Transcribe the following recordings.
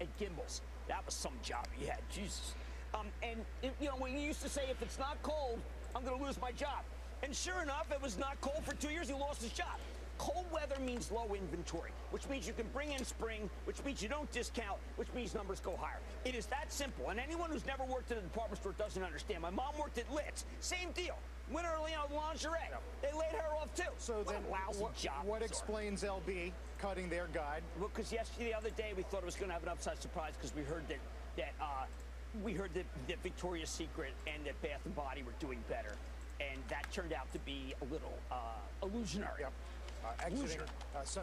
at Gimbals. That was some job he had, Jesus. You know, when he used to say, if it's not cold, I'm going to lose my job. And sure enough, it was not cold for 2 years, he lost his job. Cold weather means low inventory, which means you can bring in spring, which means you don't discount, which means numbers go higher. It is that simple, and anyone who's never worked at a department store doesn't understand. My mom worked at Litz, same deal. Winter, you know, lingerie. They laid her off too. So then, what explains LB cutting their guide? Well, because the other day we thought it was going to have an upside surprise because we heard that Victoria's Secret and that Bath and Body were doing better, and that turned out to be a little illusionary. Yep.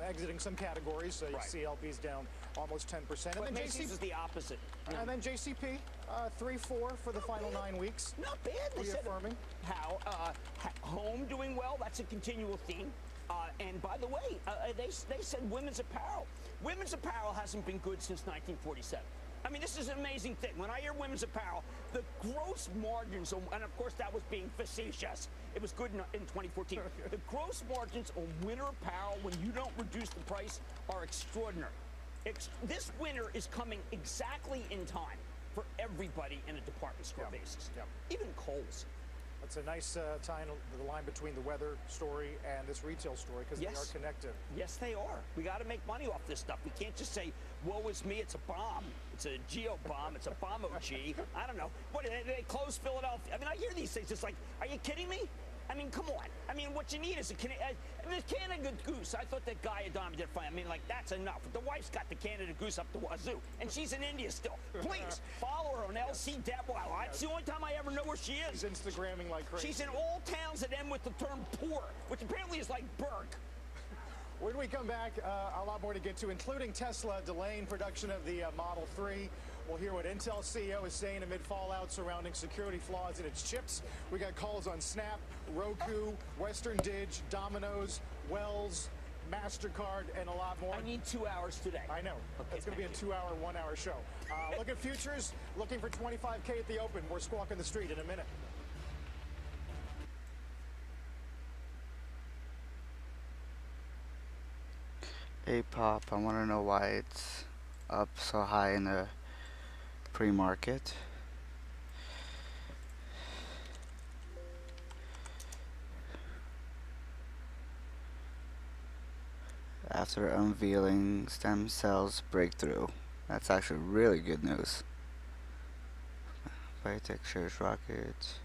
Exiting some categories, so you see LB's down almost 10%. And then Macy's is the opposite. And then JCP, 3-4 for the final 9 weeks. Not bad. Reaffirming. Home doing well. That's a continual theme. And by the way, they said women's apparel. Women's apparel hasn't been good since 1947. I mean, this is an amazing thing. When I hear women's apparel, the gross margins, and of course that was being facetious. It was good in 2014. The gross margins on winter apparel, when you don't reduce the price, are extraordinary. This winter is coming exactly in time for everybody in a department store basis. Yep. Even Kohl's. It's a nice tying the line between the weather story and this retail story because they are connected. Yes, they are. We got to make money off this stuff. We can't just say, woe is me, it's a bomb. It's a geo bomb. It's a bomb-o-G. I don't know. What, they closed Philadelphia? I mean, I hear these things. It's like, are you kidding me? I mean, come on. I mean, what you need is a Canada Goose. I thought that guy Adami did fine. I mean, like, that's enough. The wife's got the Canada Goose up the wazoo, and she's in India still. Please, follow her on LC Detweiler. That's the only time I ever know where she is. She's Instagramming like crazy. She's in all towns that end with the term poor, which apparently is like Berg. When we come back, a lot more to get to, including Tesla delaying production of the Model 3. We'll hear what Intel CEO is saying amid fallout surrounding security flaws in its chips. We got calls on Snap, Roku, Western Dig, Domino's, Wells, MasterCard, and a lot more. I need 2 hours today. I know. Okay, it's going to be a 2-hour, 1-hour show. Look at futures, looking for 25K at the open. We're squawking the street in a minute. Hey Pop, I want to know why it's up so high in the pre-market. After unveiling stem cells breakthrough. That's actually really good news. Biotech shares rocket.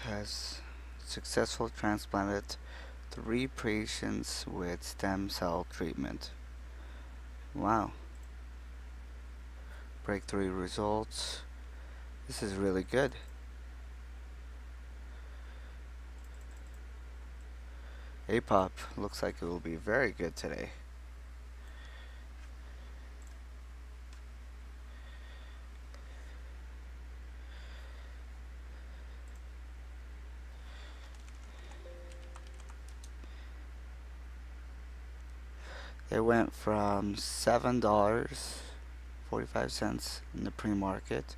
Has successfully transplanted 3 patients with stem cell treatment. Wow. Breakthrough results. This is really good. APOP looks like it will be very good today. It went from $7.45 in the pre-market.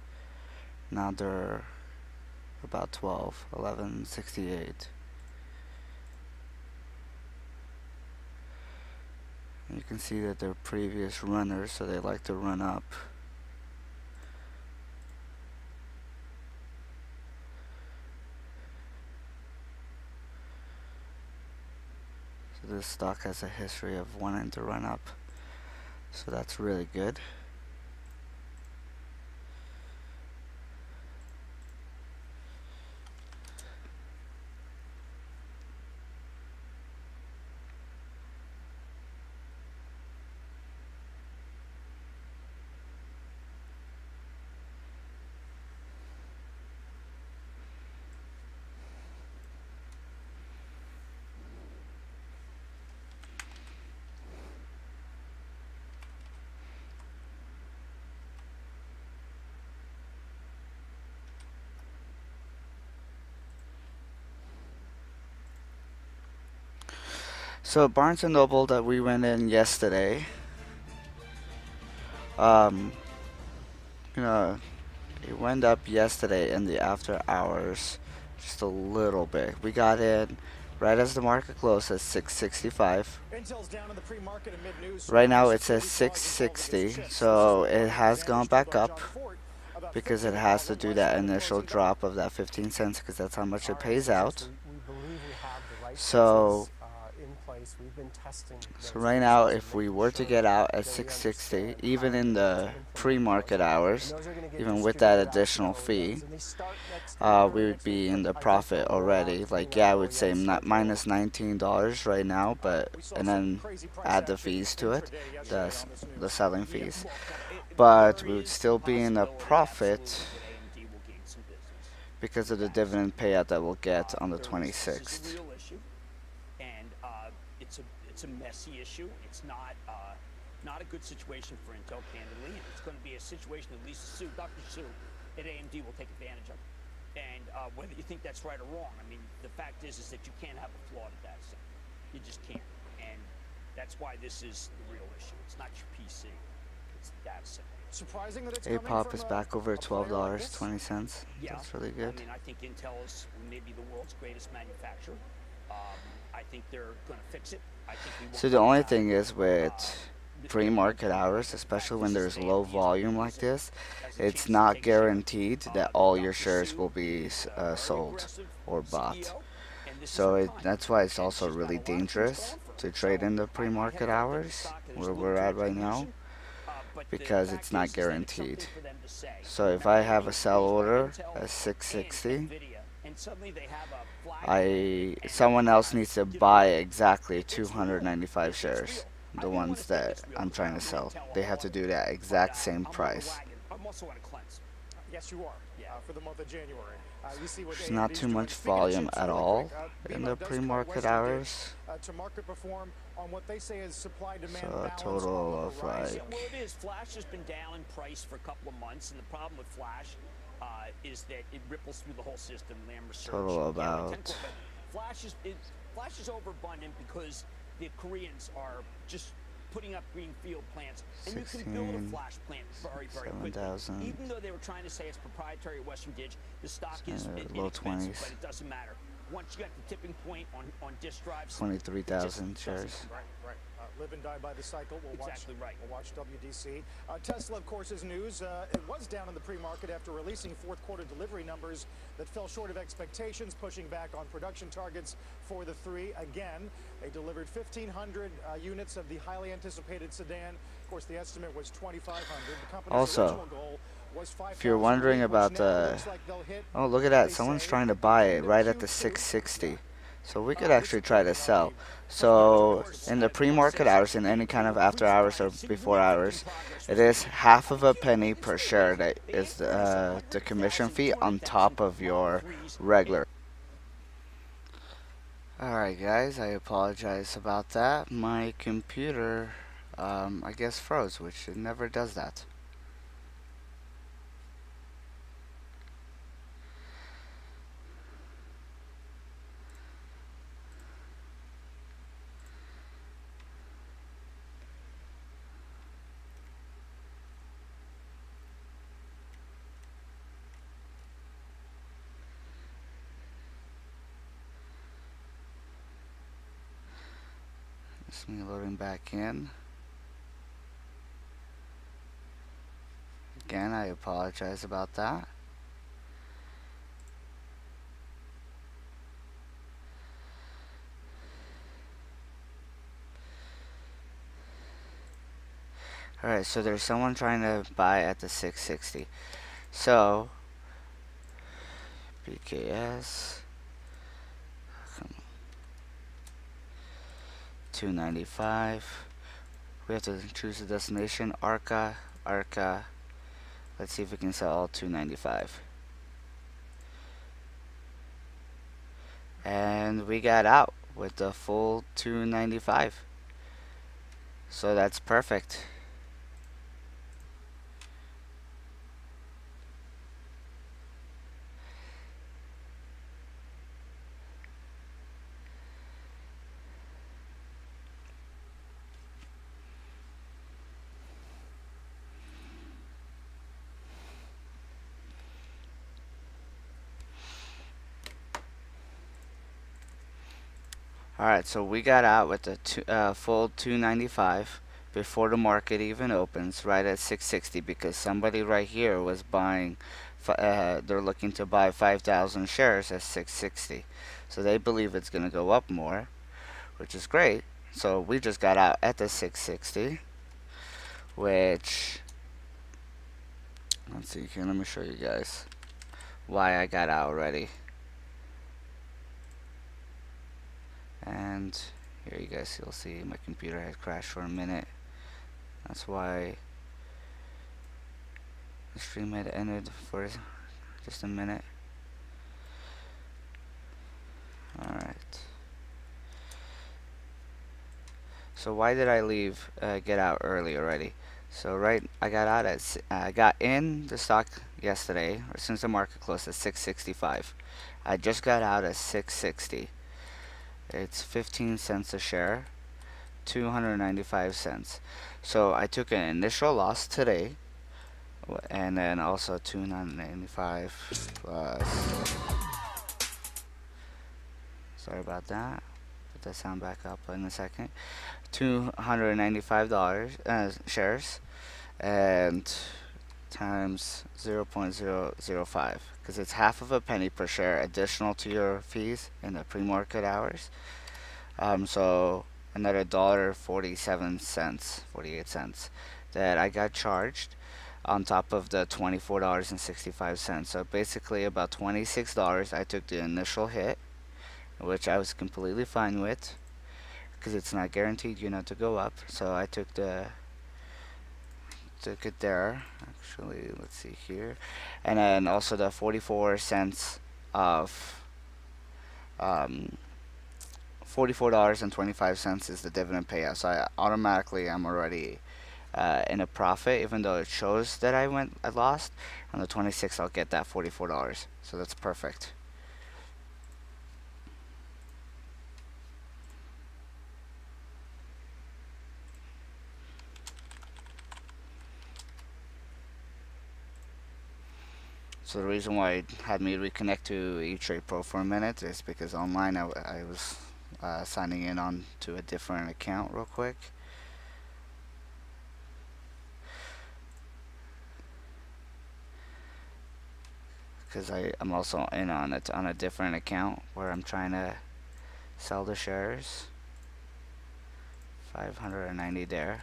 Now they're about 11.68. You can see that they're previous runners, so they like to run up. This stock has a history of wanting to run up, so that's really good. So Barnes & Noble that we went in yesterday, gonna It went up yesterday in the after hours just a little bit. We got in right as the market closed at 665. Intel's down in the pre-market amid news Right now surrounding it says security flaws involved with its 660, chips. so This is it what has gone Advantage back told up John Ford about because it 50 has to thousand do less that than the initial closing drop of that 15 cents because that's how much it Our pays answer is out. we believe we have the right So, pieces in place. We've been testing so those right now pieces if and we making were to sure get out at that we 660, understand even how in we need the to implement pre-market those. hours, And those are going to get even with that distributed out to additional OEMs. fee, And they start next we year. would be in the I think profit they'll roll out already. between Like, our yeah, I would say OEM not schedule. minus $19 right now, but We saw and some then crazy price add the action fees to it, intraday yesterday the on this the news. selling Yeah, fees. look, But there we would is still the be in a possibility, profit absolutely, that AMD will gain some business. because of the dividend payout that we'll get on the This is 26th. a real issue, and it's a messy issue. It's not a good situation for Intel, candidly, and it's going to be a situation that Lisa Su, Dr. Su, at AMD will take advantage of. And whether you think that's right or wrong, I mean, the fact is that you can't have a flawed data center. You just can't, and that's why this is the real issue. It's not your PC, it's the data center. Surprising that it's coming APOP from is back over a player like this. $12.20. Yeah, That's really good. I mean, I think Intel is maybe the world's greatest manufacturer. I think they're going to fix it. I think we won't So the have only that. thing is with pre-market hours, especially when there's low volume like this, it's not guaranteed that all your shares will be sold or bought. So that's why it's also really dangerous to trade in the pre-market hours where we're at right now, because it's not guaranteed. So if I have a sell order at 660, someone else needs to buy exactly 295 shares, the ones that I'm trying to sell. They have to do that exact same price. I'm also on a cleanse. Yes, you are. For the month of January. You see what There's not AMD's too doing. much Speaking of volume chips, at really all quick, in BMO the does cut pre-market Western hours. Digital, to market perform on what they say is supply-demand So a balance total on the of horizon. like Well, it is. Flash has been down in price for a couple of months, and the problem with Flash is that it ripples through the whole system. RAM research. Total about- Flash is overabundant because the Koreans are just putting up greenfield plants, and you can build a 16, Flash plant very, very quickly. 7,000. Even though they were trying to say it's proprietary at Western Dig, the stock is low inexpensive, 20s. but it doesn't matter. Once you got the tipping point on disk drives, 23,000 it just shares. doesn't- Right. Live and die by the cycle. We'll Exactly right. We'll watch WDC. Tesla, of course, is news. It was down in the pre-market after releasing fourth quarter delivery numbers that fell short of expectations, pushing back on production targets for the 3. Again, they delivered 1,500 units of the highly anticipated sedan. Of course, the estimate was 2,500. The company's Also, original goal was 5,000, if you're wondering which about now the, looks like they'll hit, oh look at that, they someone's say, trying to buy it right at the 660. So we could actually try to sell. So in the pre-market hours, in any kind of after hours or before hours, it is half of a penny per share that is the commission fee on top of your regular. Alright guys, I apologize about that. My computer, I guess froze, which it never does that. It's me loading back in. Again, I apologize about that. Alright, so there's someone trying to buy at the 660. So, BKS. 295. We have to choose a destination. Arca. Let's see if we can sell all 295. And we got out with the full 295. So that's perfect. Alright, so we got out with the full 295 before the market even opens, right at 660, because somebody right here was buying, they're looking to buy 5,000 shares at 660. So they believe it's going to go up more, which is great. So we just got out at the 660, which, let's see here, let me show you guys why I got out already. And here you guys, you'll see my computer had crashed for a minute. That's why the stream had ended for just a minute. Alright. So why did I leave, get out early already? So I got out at, I got in the stock yesterday, or since the market closed at 665. I just got out at 660. It's 15 cents a share, 295 cents. So I took an initial loss today, and then also 295 plus. Sorry about that. Put that sound back up in a second. $295 shares, and times 0.005, because it's half of a penny per share additional to your fees in the pre-market hours. So another $1.47, 48 cents that I got charged on top of the $24.65. So basically about $26. I took the initial hit, which I was completely fine with, because it's not guaranteed, to go up. So I took it there. Actually, let's see here, and then also the 44 cents of $44.25 is the dividend payout. So I I'm already in a profit, even though it shows that I lost. On the 26th, I'll get that $44. So that's perfect. So the reason why it had me reconnect to E-Trade Pro for a minute is because online I was signing in on to a different account real quick. Because I'm also in on it on a different account where I'm trying to sell the shares. 590 there.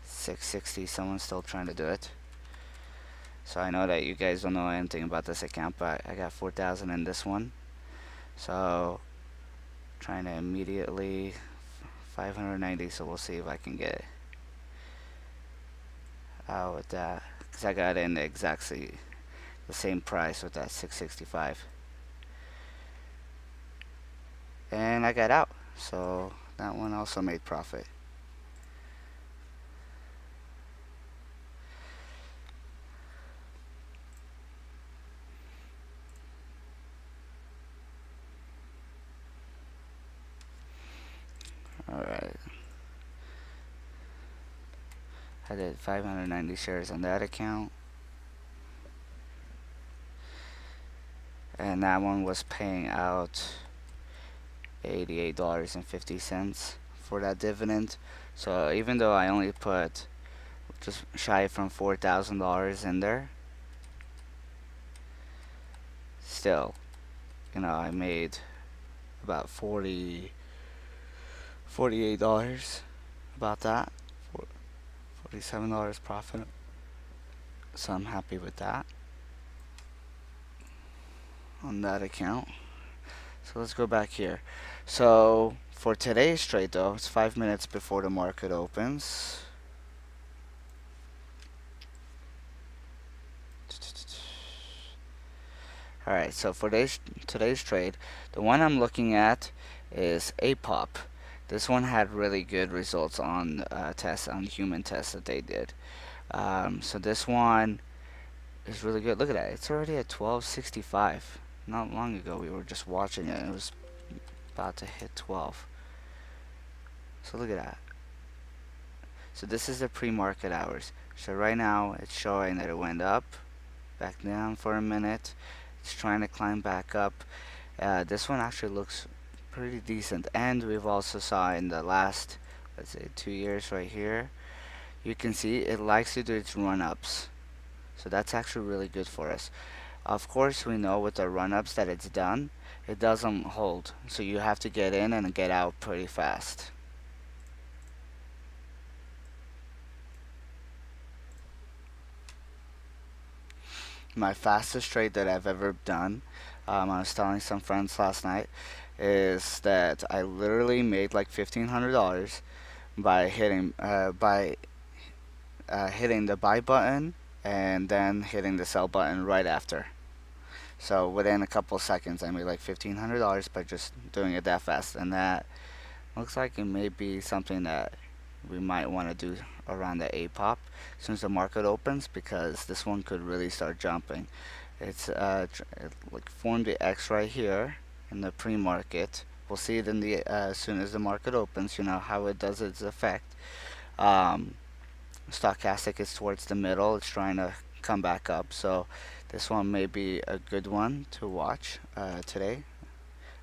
$660, someone's still trying to do it. So I know that you guys don't know anything about this account, but I got 4,000 in this one. So trying to immediately 590, so we'll see if I can get out with that, because I got in exactly the same price with that 665, and I got out, so that one also made profit. Alright, I did 590 shares on that account, and that one was paying out $88.50 for that dividend. So even though I only put just shy from $4,000 in there, still, I made about $48 about that, $47 profit. So I'm happy with that on that account. So let's go back here. So for today's trade though, it's 5 minutes before the market opens. Alright, so for today's trade, the one I'm looking at is APOP. This one had really good results on tests, on human tests that they did. So this one is really good. Look at that, it's already at 1265. Not long ago we were just watching it and it was about to hit 12. So look at that. So this is the pre-market hours. So right now it's showing that it went up, back down for a minute. It's trying to climb back up. This one actually looks pretty decent, and we've also saw in the last, let's say, 2 years right here, you can see it likes to do its run-ups. So that's actually really good for us. Of course, we know with the run-ups that it's done, it doesn't hold. So you have to get in and get out pretty fast. My fastest trade that I've ever done, I was telling some friends last night, is that I literally made like $1,500 by hitting hitting the buy button and then hitting the sell button right after. So within a couple seconds I made like $1,500 by just doing it that fast, and that looks like it may be something that we might want to do around the APOP as soon as the market opens, because this one could really start jumping. It's it like formed the X right here in the pre-market. We'll see it in the as soon as the market opens. You know how it does its effect. Stochastic is towards the middle. It's trying to come back up. So this one may be a good one to watch today.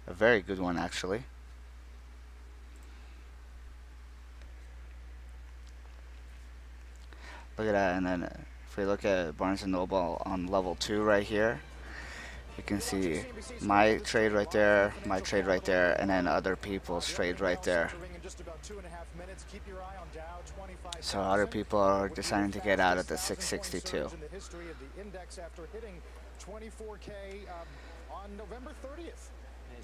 A very good one actually. Look at that, and then if we look at Barnes & Noble on level 2 right here, you can see my trade right there, my trade right there, and then other people's trade right there. So other people are deciding to get out at the 662. On November 30th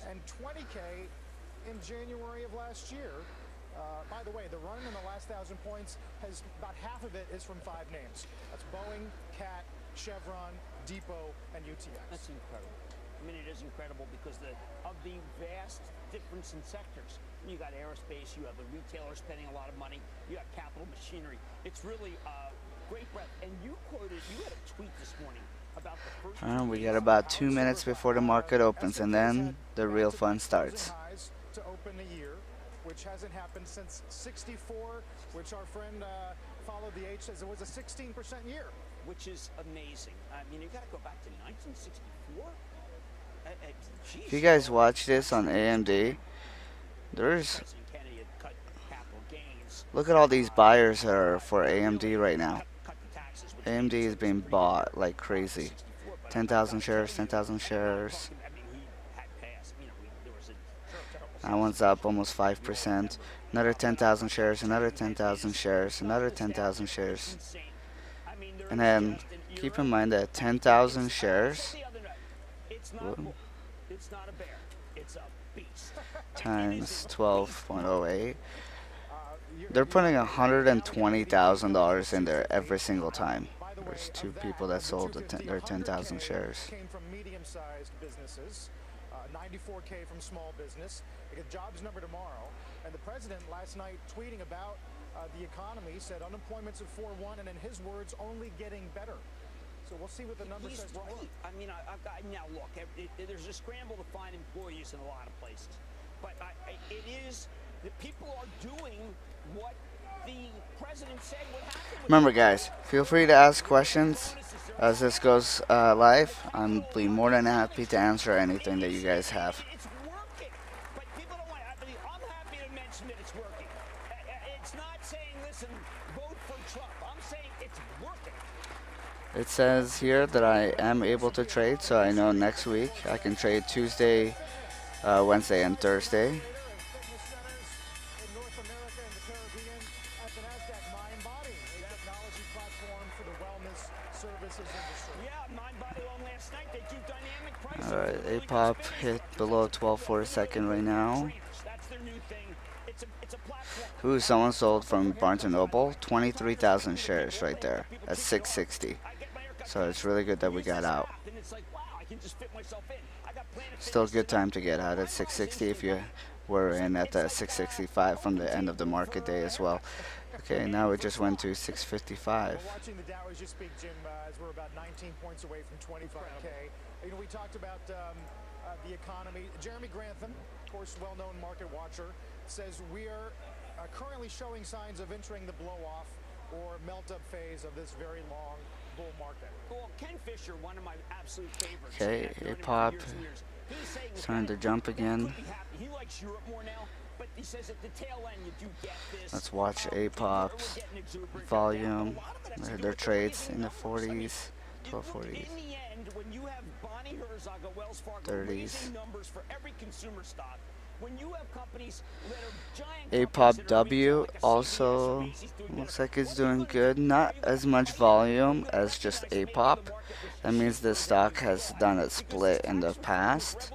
and 20K in January of last year. By the way, the run in the last 1,000 points has about half of it is from 5 names. That's Boeing, CAT, Chevron, Depot, and UTX. That's incredible. I mean, it is incredible because of the vast difference in sectors. You got aerospace, you have the retailer spending a lot of money, you have capital machinery. It's really great breadth. And you had a tweet this morning about the first. We got about 2 minutes before the market opens, and then the real fun starts. To open the year, which hasn't happened since '64, which our friend followed the H as it was a 16% year. Which is amazing. I mean, you got to go back to 1964. If you guys watch this on AMD, there's, look at all these buyers that are for AMD right now. AMD is being bought like crazy. 10,000 shares, 10,000 shares. That one's up almost 5%. Another 10,000 shares, another 10,000 shares, another 10,000 shares. And then keep in mind that 10,000 shares times 12.08, they're putting $120,000 in there every single time. There's 2 people that sold their 10,000 shares. Came from medium-sized businesses, 94K from small business. They get jobs number tomorrow. And the president last night tweeting about the economy said unemployment's at 4.1, and in his words, only getting better. So we'll see what the numbers He's says tomorrow. right. I mean, now look, there's a scramble to find employees in a lot of places, but it is that people are doing what the president said would happen. Remember, guys, feel free to ask questions as this goes live. I'm be more than happy to answer anything that you guys have. It's working, but people don't want. I mean, I'm happy to mention that it's working. It's not saying, listen, vote for Trump. I'm saying it's working. It says here that I am able to trade, so I know next week I can trade Tuesday, Wednesday, and Thursday. Alright, APOP hit below 12 for a second right now. Ooh, someone sold from Barnes & Noble 23,000 shares right there at 660. So it's really good that we got out. Still a good time to get out at 660 if you were in at the 665 from the end of the market day as well. Okay, now it just went to 655. Watching the Dow as you speak, Jim, as we're about 19 points away from 25K. You know, we talked about the economy. Jeremy Grantham, of course, well-known market watcher, says we are currently showing signs of entering the blow-off or melt-up phase of this very long bull market. Well, Ken Fisher, one of my absolute favorites. Okay, I've known him for APOP years and years. He's saying the starting to fact jump that again. could be happening. He likes Europe more now, but he says at the tail end you do get this. Let's watch we're APOP's getting exuberant volume. down. A lot of it has to do Their with the trades raising in the numbers. I mean, 40s, you 1240s. look, in the end, when you have Bonnie Herzog at Wells Fargo 30s. raising numbers for every consumer stock, when you have companies that are giant APOP companies that are W retail, like a CVS or also Macy's doing looks better, like it's what are you doing gonna good. do? Not Are you as gonna much fight? volume Are you as gonna just recognize maybe the APOP. market was That means the stock has done a split in the past.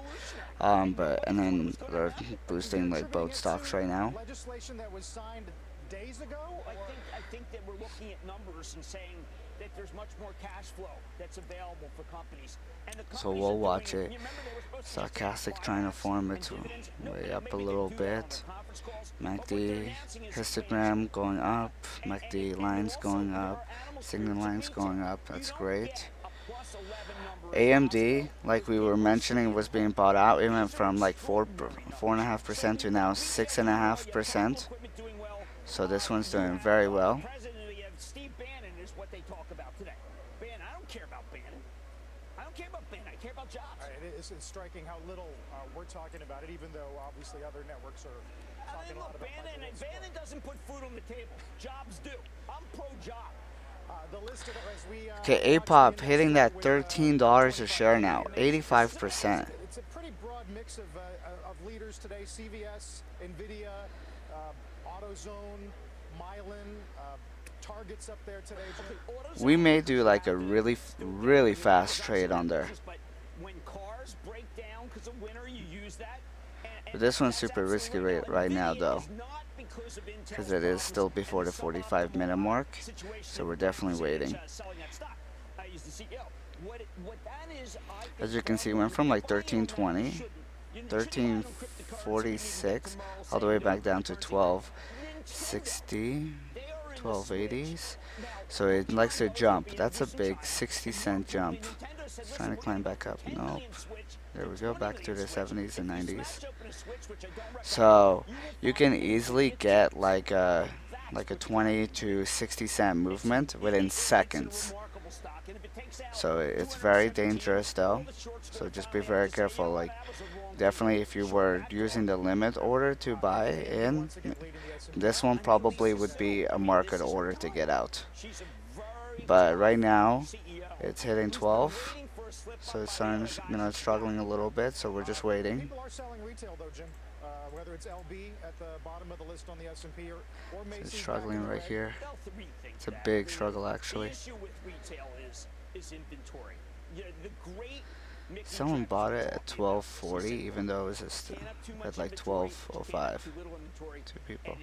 But and then they're boosting like both stocks right now. Legislation that was signed days ago? I think that we're looking at numbers and saying that there's much more cash flow that's available for companies. And the So companies we'll are watch doing it. You remember they were supposed to just Stochastic buy trying to stocks form and its dividends. way Maybe up a they little do that on bit. their conference calls. But what MACD they're announcing is histogram going up. And MACD you lines also going hear up. animal Signal spirits in lines retail. going up. You That's don't great. get a plus 11 number in AMD, like we were mentioning, was being bought out. It went from like 4.5% to now 6.5%. So this one's doing very well. President, you have Steve Bannon is what they talk about today. Bannon, I don't care about Bannon. I don't care about Bannon. I care about jobs. It's striking how little we're talking about it, even though obviously other networks are talking a lot Look, about Bannon doesn't put food on the table. Jobs do. I'm pro-job. Okay, APOP hitting that $13 a share now, 85%. It's a pretty broad mix of leaders today. CVS, Nvidia, AutoZone, Mylan, Target's up there today. We may do like a really fast trade on there. But when cars break down because of winter, you use that. But this one's super risky right now though, because it is still before the 45-minute mark, so we're definitely waiting. As you can see, it went from like 1320, 1346, all the way back down to 1260, 1280s. So it likes to jump. That's a big 60-cent jump. It's trying to climb back up. Nope. There we go, back to the 70s and 90s. So you can easily get like a 20 to 60 cent movement within seconds. So it's very dangerous though. So just be very careful. Like definitely if you were using the limit order to buy in, this one probably would be a market order to get out. But right now it's hitting 12. So it's starting, struggling a little bit, so we're just waiting. People are selling retail though, Jim. Whether it's LB at the bottom of the list on the S&P or Macy's. It's struggling right here. It's a big struggle actually. The issue with retail is inventory. Someone bought it at 12.40, even though it was at like 12.05. Two people.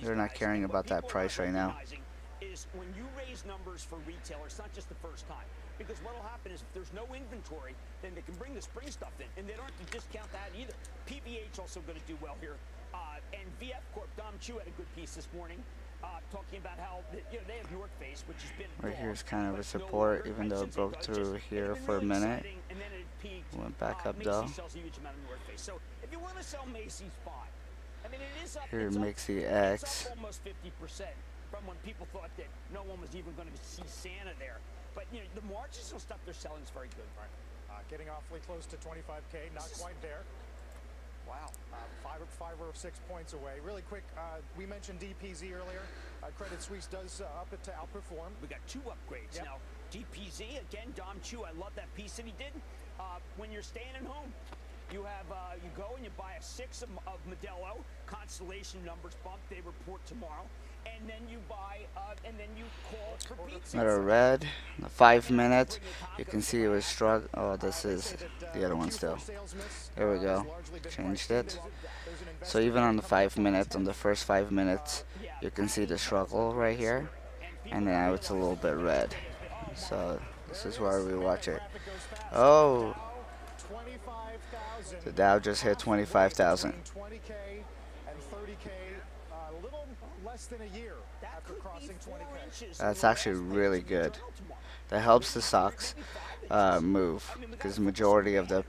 They're not caring about that price right now. Is when you raise numbers for retail, it's not just the first time. Because what will happen is if there's no inventory, then they can bring the spring stuff in, and they don't have to discount that either. PVH also going to do well here, and VF Corp. Dom Chu had a good piece this morning, talking about how they have North Face, which has been right here is kind of a support, even though it broke through here for a minute. Went back up though. So if you want to sell Macy's, fine. I mean, it is up. Here makes the X. X. Almost 50% from when people thought that no one was even going to see Santa there. But the margins and stuff they're selling is very good, right? Getting awfully close to 25K, not quite there. Wow, 5 or 6 points away. Really quick, we mentioned DPZ earlier. Credit Suisse does up it to outperform. We got 2 upgrades now. DPZ again, Dom Chu. I love that piece that he did. When you're staying at home, you have you go and you buy a 6 of Modelo. Constellation numbers bump. They report tomorrow. And then you buy, and then you call for pizza. Another red, the 5 minute. You can see it was struck. Oh, this is the other one still. There we go. Changed it. So even on the 5 minutes, on the first 5 minutes, you can see the struggle right here. And now it's a little bit red. So this is where we watch it. Oh, the Dow just hit 25,000. Less than a year after crossing 20K. That's actually really good. That helps the stocks move, because the majority of the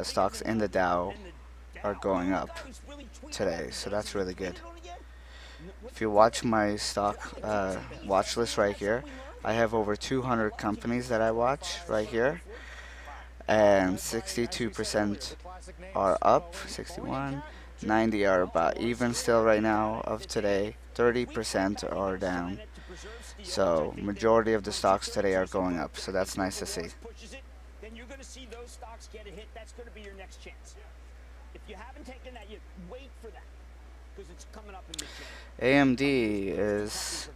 stocks in the Dow are going up today, so that's really good. If you watch my stock watch list right here, I have over 200 companies that I watch right here, and 62% are up, 61, 90 are about even still right now of today, 30% are down. So majority of the stocks today are going up, so that's nice to see. Then you're going to see those stocks get a hit. That's going to be your next chance. If you haven't taken that, you wait for that because it's coming up in mid-January. AMD is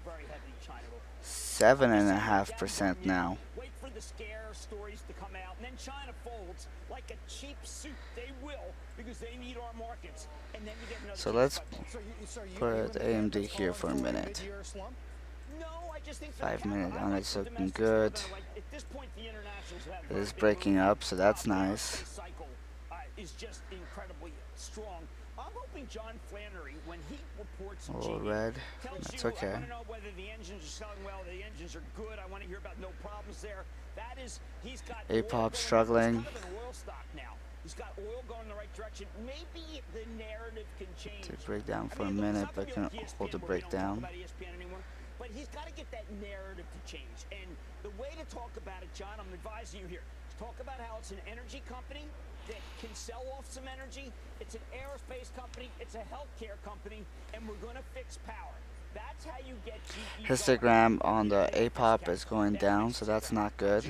7.5% now. Wait for the scare stories to come out, and then China folds like a cheap suit. They will because they need our markets, and then you get another. So let's put AMD here for a minute. No, I just think 5 minutes on it's looking good. It is breaking up, so that's nice. Is just incredibly strong. I'm hoping John Flannery, when he reports A little red. That's okay. I want to know whether the engines are selling well, the engines are good. I want to hear about no problems there. That is, he's got APOP struggling. He's kind of an oil stock now. He's got oil going in the right direction. Maybe the narrative can change. To break down for a minute, but can hold the breakdown. But he's got to get that narrative to change. And the way to talk about it, John, I'm advising you here. Talk about how it's an energy company that can sell off some energy. It's an aerospace company. It's a healthcare company. And we're going to fix power. That's how you get GE. Histogram on the APOP is going down, so that's not good.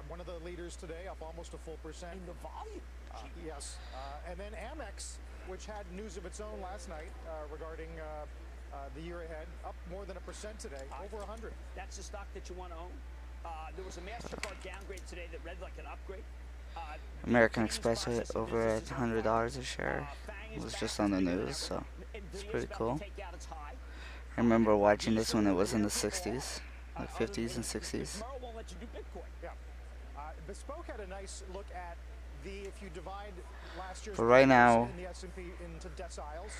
One of the leaders today, up almost a full percent. In the volume. Yes. And then Amex, which had news of its own last night regarding the year ahead, up more than 1% today, over 100. That's the stock that you want to own. There was a MasterCard downgrade today that read like an upgrade. American Express over at $100 a share. It was just on the news, so it's pretty cool. I remember watching this when it was in the 60s, like 50s and 60s. Yeah. Bespoke had a nice look at if you divide last year's But right now, in the S&P into deciles.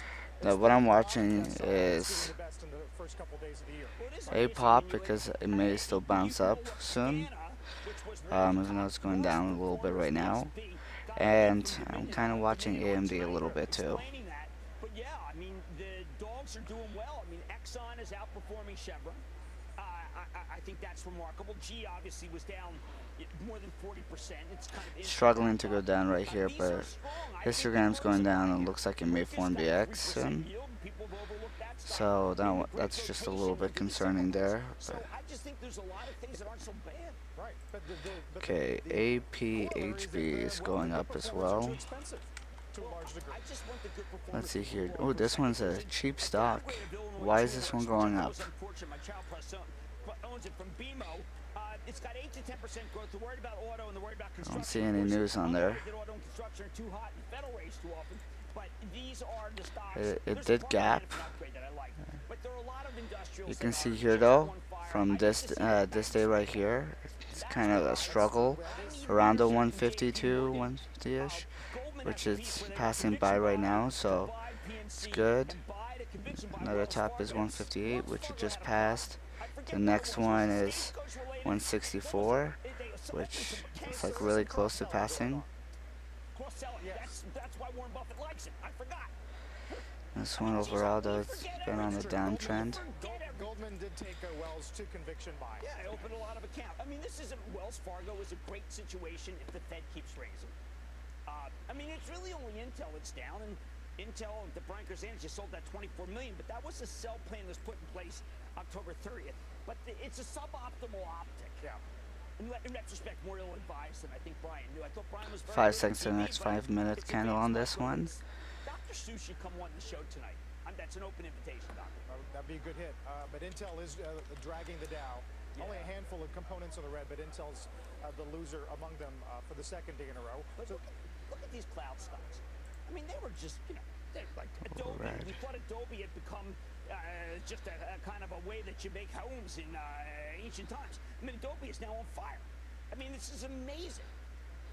what I'm watching is APOP because it may still bounce up soon, even though it's going down a little bit right now. And I'm kind of watching AMD a little bit too. But yeah, I mean, the dogs are doing well. I mean, Exxon is outperforming Chevron. I think that's remarkable. G obviously was down more than 40%. It's kind of struggling to go down right here, but histogram's going down and it looks like it may form the X soon. So that's just a little bit concerning there. But okay, APHB is going up as well. Let's see here. Oh, this one's a cheap stock. Why is this one going up? I don't see any news on there. It did gap. You can see here though, from this day right here, it's kind of a struggle around the 152, 150-ish, which is passing by right now, so it's good. Another top is 158, which it just passed. The next one is 164, which is like really close to passing. This one overall though, it's been on a downtrend. Goldman did take Wells to conviction buy. Yeah, I opened a lot of accounts. I mean, this isn't Wells Fargo is a great situation if the Fed keeps raising. I mean, it's really only Intel that's down, and Intel, the Brankers Energy sold that 24 million, but that was a sell plan that was put in place October 30th. But it's a suboptimal optic. Yeah. In retrospect, more ill-advised than I think Brian knew. I thought Brian was very 5 seconds to the next 5-minute candle on this one. Dr. Seuss should come on the show tonight. That's an open invitation, Doctor. That'd be a good hit. But Intel is dragging the Dow. Yeah. Only a handful of components on the red, but Intel's the loser among them for the second day in a row. But look at these cloud stocks. I mean, they were just, they're like Adobe. Right. We thought Adobe had become just a kind of a way that you make homes in ancient times. I mean, Adobe is now on fire. I mean, this is amazing.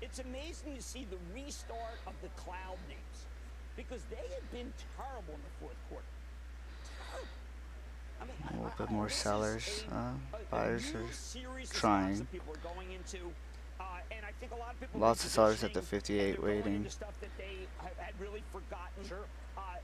It's amazing to see the restart of the cloud names because they had been terrible in the fourth quarter. I mean, a little bit more sellers, buyers are trying. People are going into, And I think a lot of people Lots of sellers at the positioning, 58 and they're going waiting. into stuff that they had really forgotten. Sure.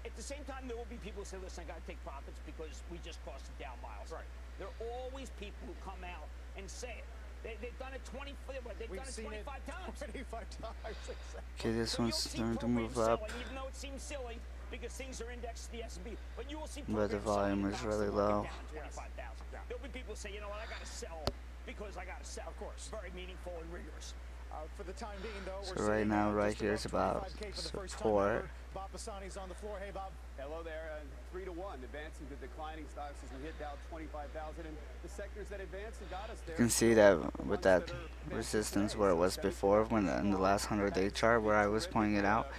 At the same time, there will be people who say, "Listen, I got to take profits because we just cost it down miles." Right. There are always people who come out and say it. They've done it 25 We've times. 25 times. Exactly. Okay, this But one's you'll see starting to programs move up, selling, even though it seems silly because things are indexed to the S&P. But you will see but the programs selling volume is bounce really the market low. down 25,000. There'll be people who say, "You know what, I got to sell because I got to sell." Of course. Very meaningful and rigorous. For the time being, though, So we're right sitting now, at right just here is about 25K for the first time support. ever. Bob Pisani's on the floor. Hey, Bob. Hello there. 3-1, advancing to declining stocks as we hit down 25,000, and the sectors that advanced and got us there. You can see that with that resistance where it was before, when in the last 100-day chart where I was pointing it out,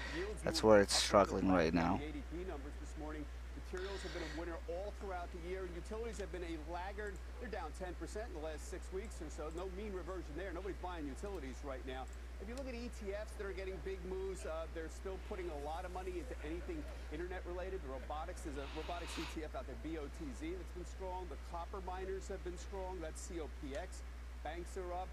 that's where it's struggling right now. The ADP numbers this morning. Materials have been a winner all throughout the year. Utilities have been a laggard. They're down 10% in the last 6 weeks or so. No mean reversion there. Nobody's buying utilities right now. If you look at ETFs that are getting big moves, they're still putting a lot of money into anything internet related. The robotics, there's a robotics ETF out there, BOTZ, that's been strong. The copper miners have been strong. That's COPX. Banks are up.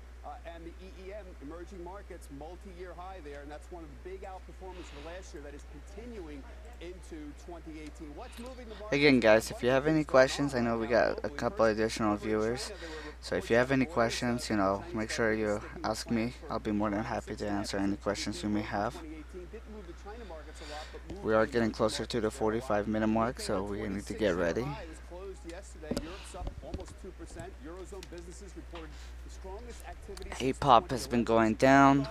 And the EEM, emerging markets, multi-year high there. And that's one of the big outperformers for last year that is continuing into 2018. What's moving the market? Again, guys, if you have any questions, I know we got a couple additional viewers. So if you have any questions, you know, make sure you ask me. I'll be more than happy to answer any questions you may have. We are getting closer to the 45-minute mark, so we need to get ready. APOP has been going down,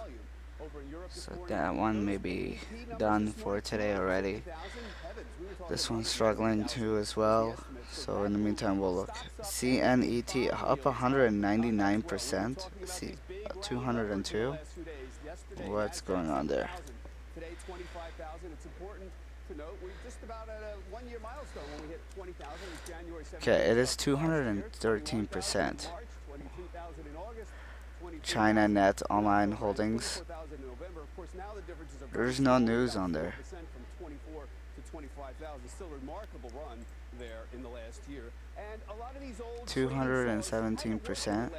so that one may be done for today already. This one's struggling too as well, so in the meantime we'll look. CNET up 199%, see 202. What's going on there? Today, 25,000. It's important to note we're just about at a one-year milestone when we hit 20,000. It's January 17th. Okay, it is 213%. China Net Online Holdings. There's no news on there. From 24 to 25,000. Still a remarkable run there in the last year. And a lot of these old 217%.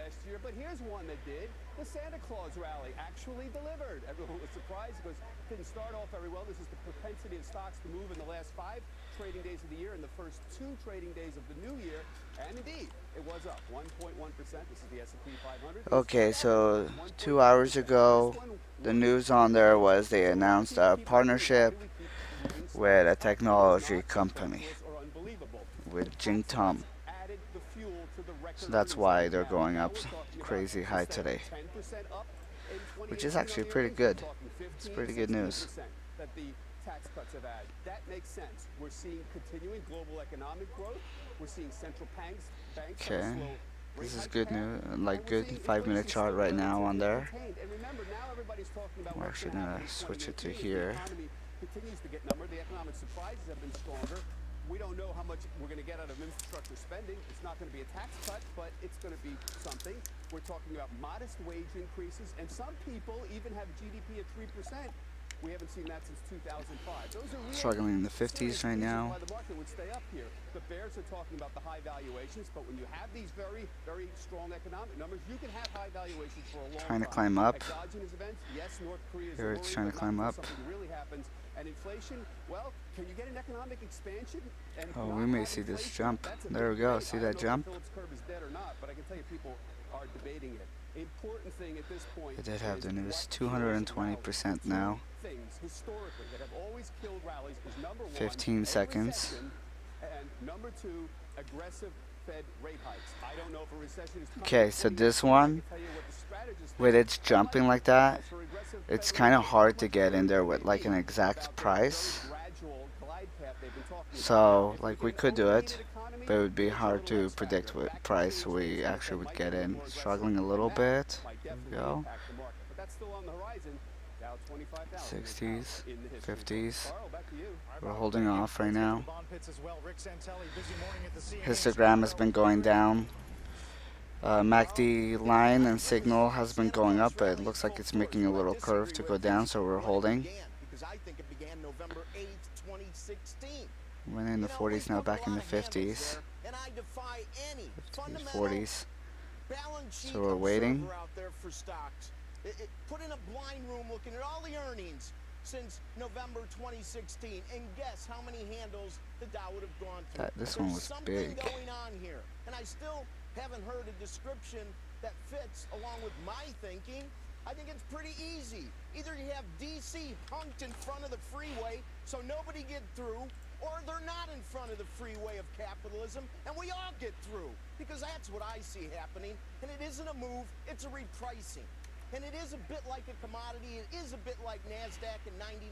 but here's one that did. The Santa Claus rally actually delivered. Everyone was surprised because it didn't start off very well. This is the propensity of stocks to move in the last 5 trading days of the year and the first 2 trading days of the new year. And indeed, it was up 1.1%. This is the S&P 500. Okay, so 2 hours ago, the news on there was they announced a partnership with a technology company, with Jingtom. So that's why they're going up crazy high today, which is actually pretty good. It's pretty good news. That the tax cuts have had. That makes sense. We're seeing continuing global economic growth. We're seeing central banks. Okay, this is good news, like good 5-minute chart right now on there. We're actually gonna switch it to here. Continues to get numbered. The economic surprises have been stronger. We don't know how much we're going to get out of infrastructure spending. It's not going to be a tax cut, but it's going to be something. We're talking about modest wage increases, and some people even have GDP at 3%. We haven't seen that since 2005. Those are real Struggling in the 50s right now. why the market would stay up here. The bears are talking about the high valuations, but when you have these very, very strong economic numbers, you can have high valuations for a long Trying to time. climb up. Exogenous events, yes, North Korea is Here it's worried, trying to but climb not up. until something really happens. And inflation, well, can you get an economic expansion? And Oh, not we may have see this inflation? jump. That's a There we big go. debate. See I that don't know jump? if Phillips curve is dead or not, but I can tell you people are debating it. Important thing at this point. It did have is the news. what 220% now. Things historically that have always killed rallies is number 1, 15 a seconds. recession, and number 2, aggressive Fed rate hikes. I don't know if a recession is coming. Okay, so this one, with it's jumping like that, it's kind of hard to get in there with like an exact price. So like we could do it, but it would be hard to predict what price we actually would get in. Struggling a little bit. There we go. 60s, 50s. We're holding off right now. Histogram has been going down. MACD line and signal has been going up, but it looks like it's making a little curve to go down, so we're holding. Went in the 40s, now back in the 50s. 50s, 40s. So we're waiting. Put in a blind room looking at all the earnings since November 2016, and guess how many handles the Dow would have gone through. This one was There's something big. going on here, and I still haven't heard a description that fits along with my thinking. I think it's pretty easy. Either you have DC hunked in front of the freeway so nobody get through, or they're not in front of the freeway of capitalism and we all get through. Because that's what I see happening. And it isn't a move, it's a repricing. And it is a bit like a commodity. It is a bit like NASDAQ in 99,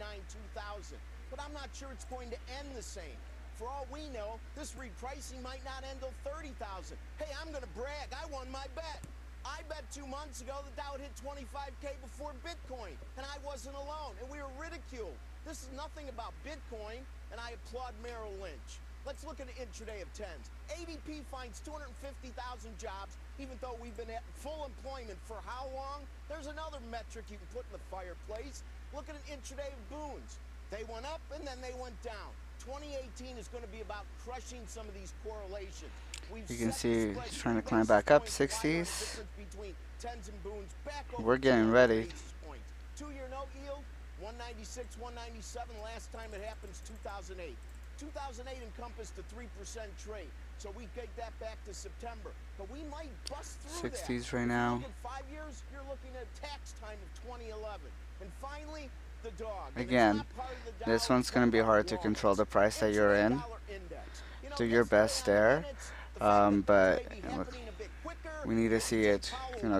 2000. But I'm not sure it's going to end the same. For all we know, this repricing might not end till 30,000. Hey, I'm going to brag. I won my bet. I bet 2 months ago the Dow hit 25K before Bitcoin, and I wasn't alone, and we were ridiculed. This is nothing about Bitcoin, and I applaud Merrill Lynch. Let's look at an intraday of tens. ADP finds 250,000 jobs, even though we've been at full employment for how long? There's another metric you can put in the fireplace. Look at an intraday of Boons. They went up, and then they went down. 2018 is going to be about crushing some of these correlations. You can see it's trying to climb back up 60s. We're getting ready. 2-year note yield 196, 197. Last time it happened is 2008. 2008 encompassed a 3% trade, so we take that back to September. But we might bust through 60s right now. In 5 years, you're looking at tax time of 2011. And finally, the dog. Again, this one's going to be hard to control the price that you're in. Do your best there. But look, we need to see it,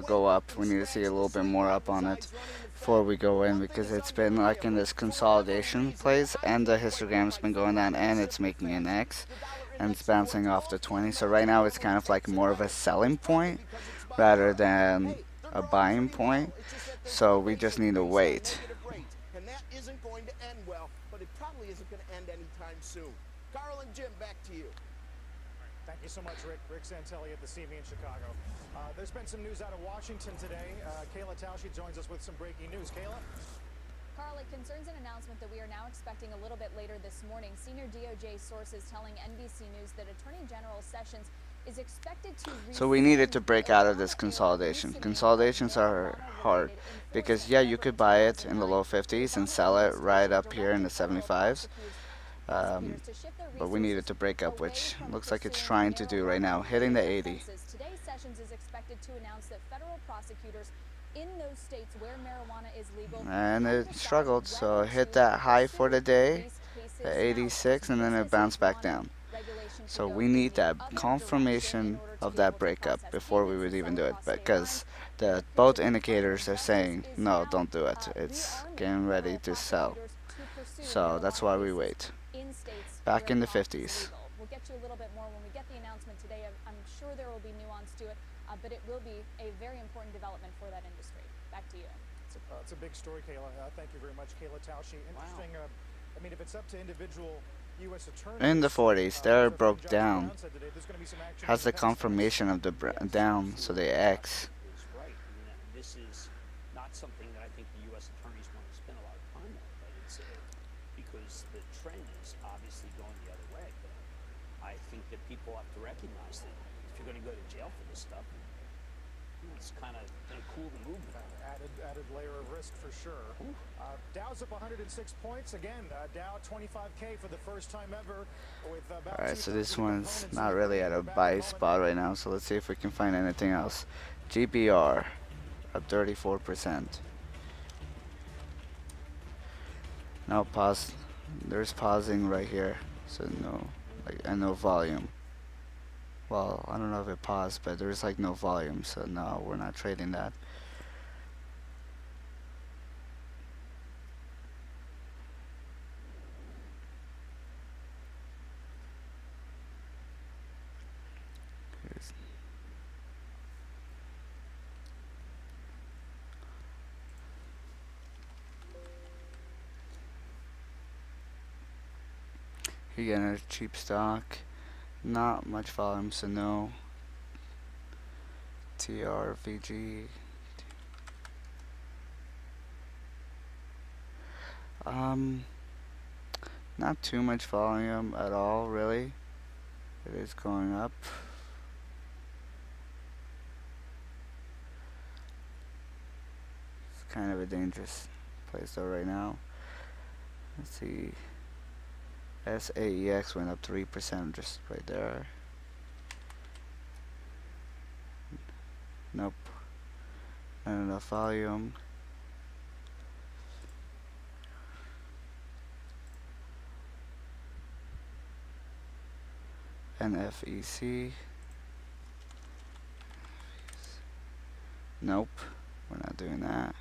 go up. We need to see a little bit more up on it before we go in, because it's been like in this consolidation place, and the histogram's been going down, and it's making an X, and it's bouncing off the 20. So right now it's kind of like more of a selling point rather than a buying point. So we just need to wait. And that isn't going to end well, but it probably isn't going to end anytime soon. Carl and Jim, back to you. Thank you so much, Rick. Rick Santelli at the CME in Chicago. There's been some news out of Washington today. Kayla Tausche joins us with some breaking news. Kayla? Carl, it concerns an announcement that we are now expecting a little bit later this morning. Senior DOJ sources telling NBC News that Attorney General Sessions is expected to... So we needed to break out of this consolidation. Consolidations are hard because, yeah, you could buy it in the low 50s and sell it right up here in the 75s. But we needed to break up, which looks like it's trying to do right now, hitting the 80. Today, Sessions is expected to announce that federal prosecutors in those states where marijuana is legal, and it struggled, so it hit that high for the day, the 86, and then it bounced back down. So we need that confirmation of that breakup before we would even do it, because both indicators are saying no, don't do it. It's getting ready to sell. So that's why we wait. Back in the 50s. We'll get you a little bit more when we get the announcement today. I'm sure there will be nuance to it, but it will be a very important development for that industry. Back to you. It's a big story, Kayla. Thank you very much, Kayla Tausche. Interesting. I mean, if it's up to individual U.S. attorneys... In the 40s, they're broke down. Has the confirmation of the down, so they X. Right. I mean, this is not something that I think the U.S. attorneys want to spend a lot of time on, but it's because the trend is obviously going the other way. But I think that people have to recognize that if you're going to go to jail for this stuff, it's kind of cool to move. Added layer of risk for sure. Dow's up 106 points again. Dow 25K for the first time ever. With all right, so this one's not really at a buy spot right now. So let's see if we can find anything else. GBR up 34%. No pause. There's pausing right here, so no, and no volume. Well, I don't know if it paused, but there's like no volume, so no, we're not trading that. Here again, a cheap stock. Not much volume, so no. TRVG. Not too much volume at all, really. It is going up. kind of a dangerous place though right now. Let's see. SAEX went up 3% just right there. Nope. Not enough volume. NFEC. Nope. We're not doing that.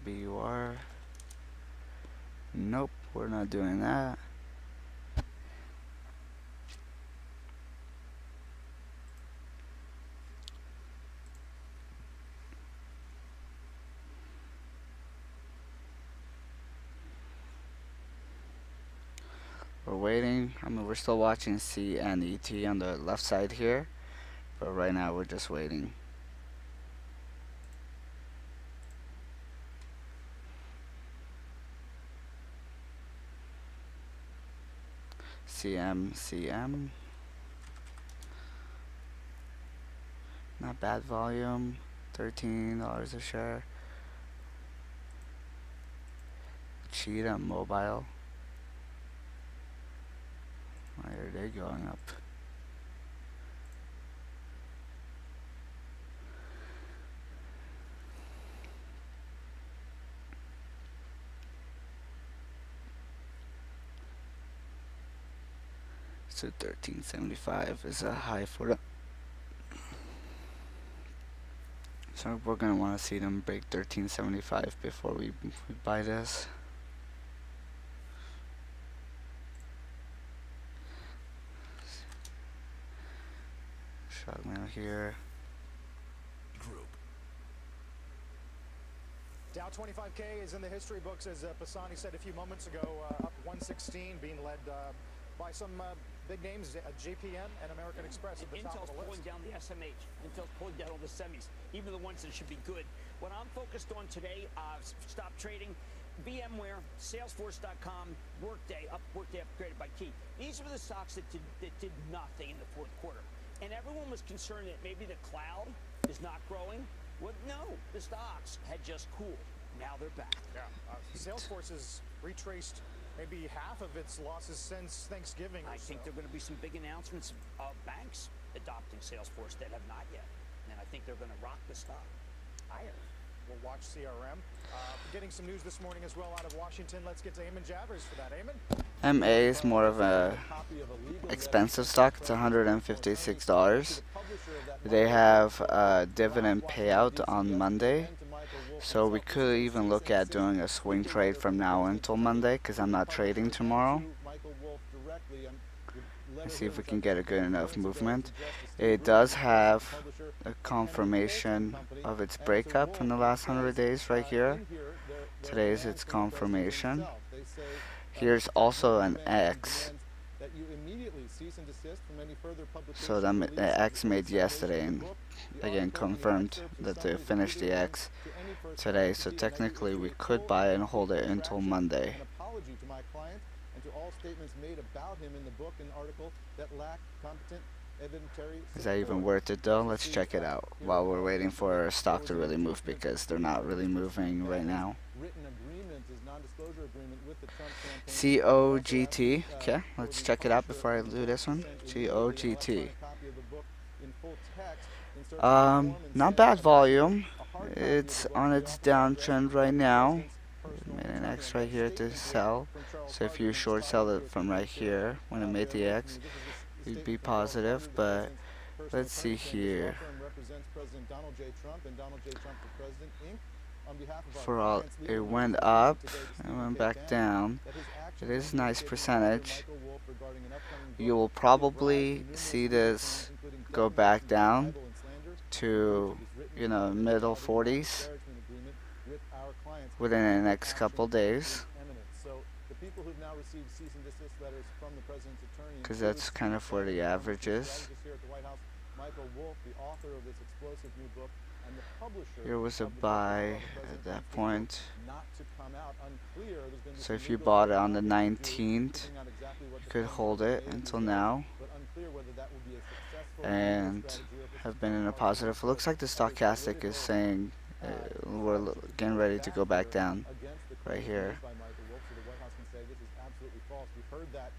BUR. Nope. We're not doing that. We're waiting. I mean, we're still watching CNET on the left side here, but right now we're just waiting. CM. Not bad volume. $13 a share. Cheetah Mobile. Why are they going up? So 1375 is a high for them. So we're gonna want to see them break 1375 before we buy this. Shot mail here. Dow 25K is in the history books, as Pisani said a few moments ago, up 116, being led by some big names, JPM and American Express at the top Intel's of the pulling list. down the SMH. Intel's pulling down all the semis, even the ones that should be good. What I'm focused on today, stop trading, VMware, Salesforce.com, Workday upgraded by Key. These were the stocks that did nothing in the fourth quarter. And everyone was concerned that maybe the cloud is not growing. Well, no, the stocks had just cooled. Now they're back. Yeah, Salesforce has retraced maybe half of its losses since Thanksgiving. I think there are going to be some big announcements of banks adopting Salesforce that have not yet. And I think they're going to rock the stock higher. We'll watch CRM. Getting some news this morning as well out of Washington. Let's get to Eamon Javers for that. Eamon? MA is more of a expensive stock. It's $156. They have a dividend payout on Monday, so we could even look at doing a swing trade from now until Monday, because I'm not trading tomorrow. Let's see if we can get a good enough movement. It does have a confirmation of its breakup in the last 100 days right here. Today is its confirmation. Here's also an X. So the X made yesterday, and again confirmed that they finished the X today. So technically we could buy and hold it until Monday. Is that even worth it though? Let's check it out while we're waiting for a stock to really move, because they're not really moving right now. COGT. Okay, let's check it out before I do this one. GOGT. Not bad volume. It's on its downtrend right now. Made an X right here to sell. So if you short sell it from right here when it made the X, you'd be positive. But let's see here. For all, it went up and went back down. It is a nice percentage. You will probably see this go back down to, you know, middle 40s within the next couple days, because that's kind of where the average is. Here was a buy at that point. So if you bought it on the 19th, you could hold it until now. And have been in a positive. It looks like the stochastic is saying we're getting ready to go back down right here. By Michael Wolff, so the White House can say this is absolutely false. We heard that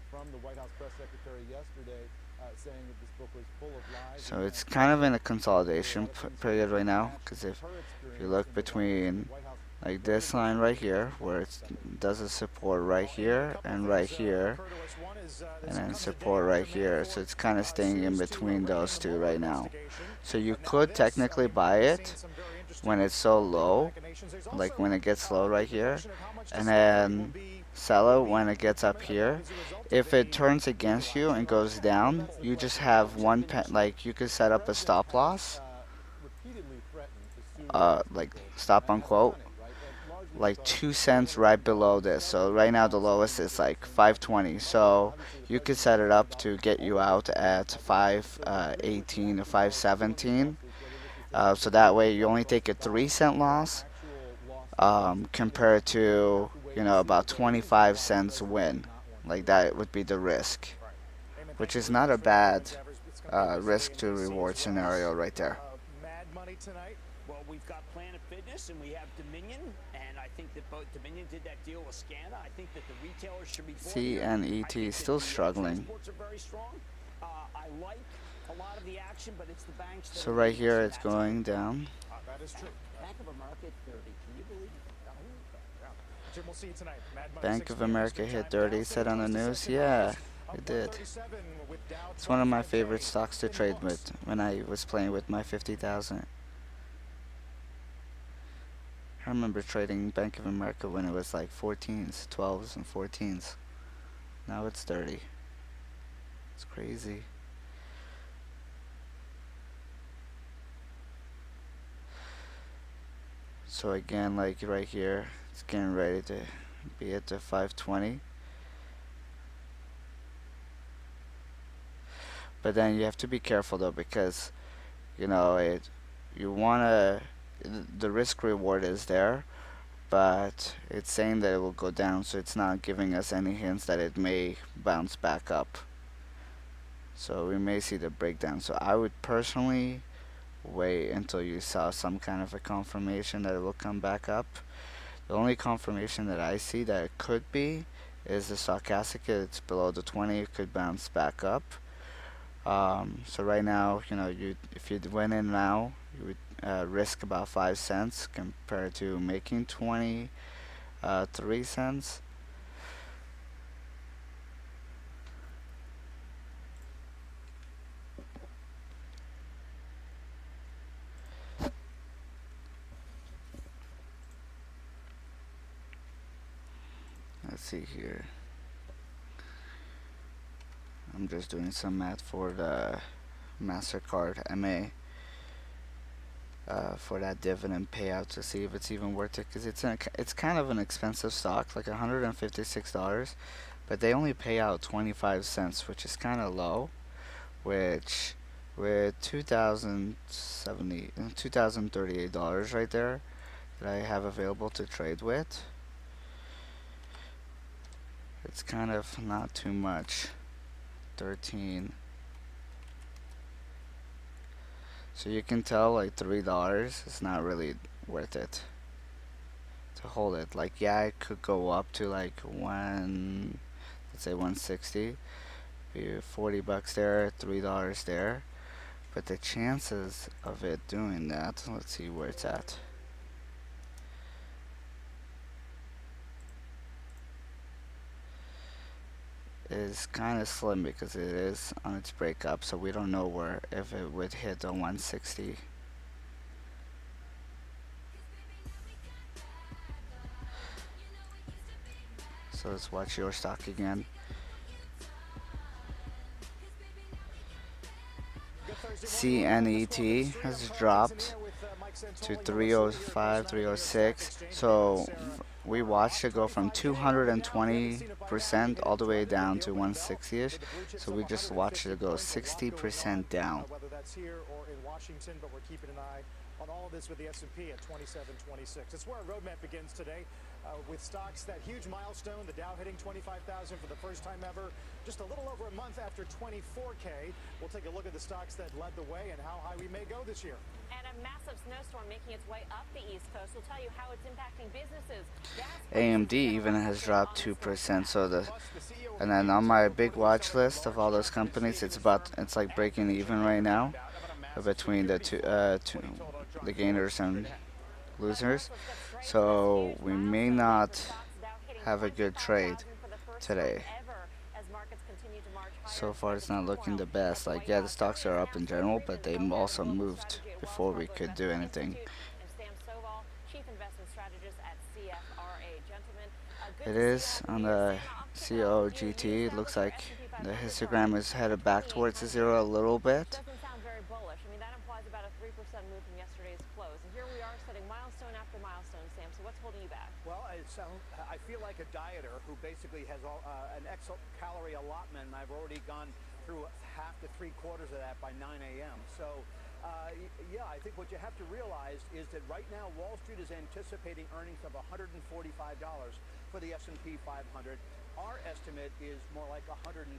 from the White House press secretary yesterday, saying that this book was full of lies. So it's kind of in a consolidation period right now, because if you look between like this line right here, where it does a support right here and right here, and then support right here, so it's kind of staying in between those two right now. So you could technically buy it when it's so low, like when it gets low right here, and then sell it when it gets up here. If it turns against you and goes down, you just have one like you could set up a stop loss, like stop unquote, like 2 cents right below this. So right now the lowest is like 5.20, so you could set it up to get you out at 5.18 or 5.17. So that way you only take a 3-cent loss compared to, you know, about 25 cents win. Like that would be the risk, which is not a bad risk to reward scenario right there. Mad money tonight. Well, we've got Planet Fitness and we have Dominion, and I think that both Dominion did that deal with Scana. I think that the retailers should be CNET still struggling. Are very strong. I like a lot of the action, but it's the banks. So right here it's going down. That is true. Bank of America 30. Can you believe it? Jim, we'll see you tonight. Mad Money Bank of America hit 30, said on the news. Yeah, it did. It's one of my favorite stocks to trade with when I was playing with my 50,000. I remember trading Bank of America when it was like 14s, 12s, and 14s. Now it's 30. It's crazy. So again, like right here, it's getting ready to be at the 520. But then you have to be careful though, because you know you wanna, the risk reward is there, but it's saying that it will go down, so it's not giving us any hints that it may bounce back up. So we may see the breakdown. So I would personally wait until you saw some kind of a confirmation that it will come back up. The only confirmation that I see that it could be is the stochastic. It's below the 20, it could bounce back up. So right now, you know, if you went in now, you would risk about 5 cents compared to making 23 cents. Let's see here. I'm just doing some math for the MasterCard MA for that dividend payout to see if it's even worth it, because it's kind of an expensive stock, like $156, but they only pay out 25 cents, which is kind of low, which with $2,038 right there that I have available to trade with, it's kind of not too much. 13. So you can tell like $3 is not really worth it to hold it. Like, yeah, it could go up to like let's say 160, be 40 bucks there, $3 there, but the chances of it doing that, let's see where it's at. Is kind of slim because it is on its breakup, so we don't know if it would hit the 160. So let's watch your stock again. CNET has dropped to 305, 306. So we watched it go from 220% all the way down to 160-ish. So we just watched it go 60% down. Whether that's here or in Washington, but we're keeping an eye on all of this with the S&P at 27.26. That's where our roadmap begins today. with stocks, that huge milestone, the Dow hitting 25,000 for the first time ever, just a little over a month after 24K. We'll take a look at the stocks that led the way and how high we may go this year. And a massive snowstorm making its way up the East Coast will tell you how it's impacting businesses. AMD even has dropped 2%. So and then on my big watch list of all those companies, it's like breaking even right now between the the gainers and losers. So we may not have a good trade today. So far it's not looking the best. Like, yeah, the stocks are up in general, but they also moved before we could do anything. It is on the COGT. It looks like the histogram is headed back towards the zero a little bit. I feel like a dieter who basically has an calorie allotment, and I've already gone through half to three-quarters of that by 9 a.m. So, yeah, I think what you have to realize is that right now Wall Street is anticipating earnings of $145 for the S&P 500. Our estimate is more like $155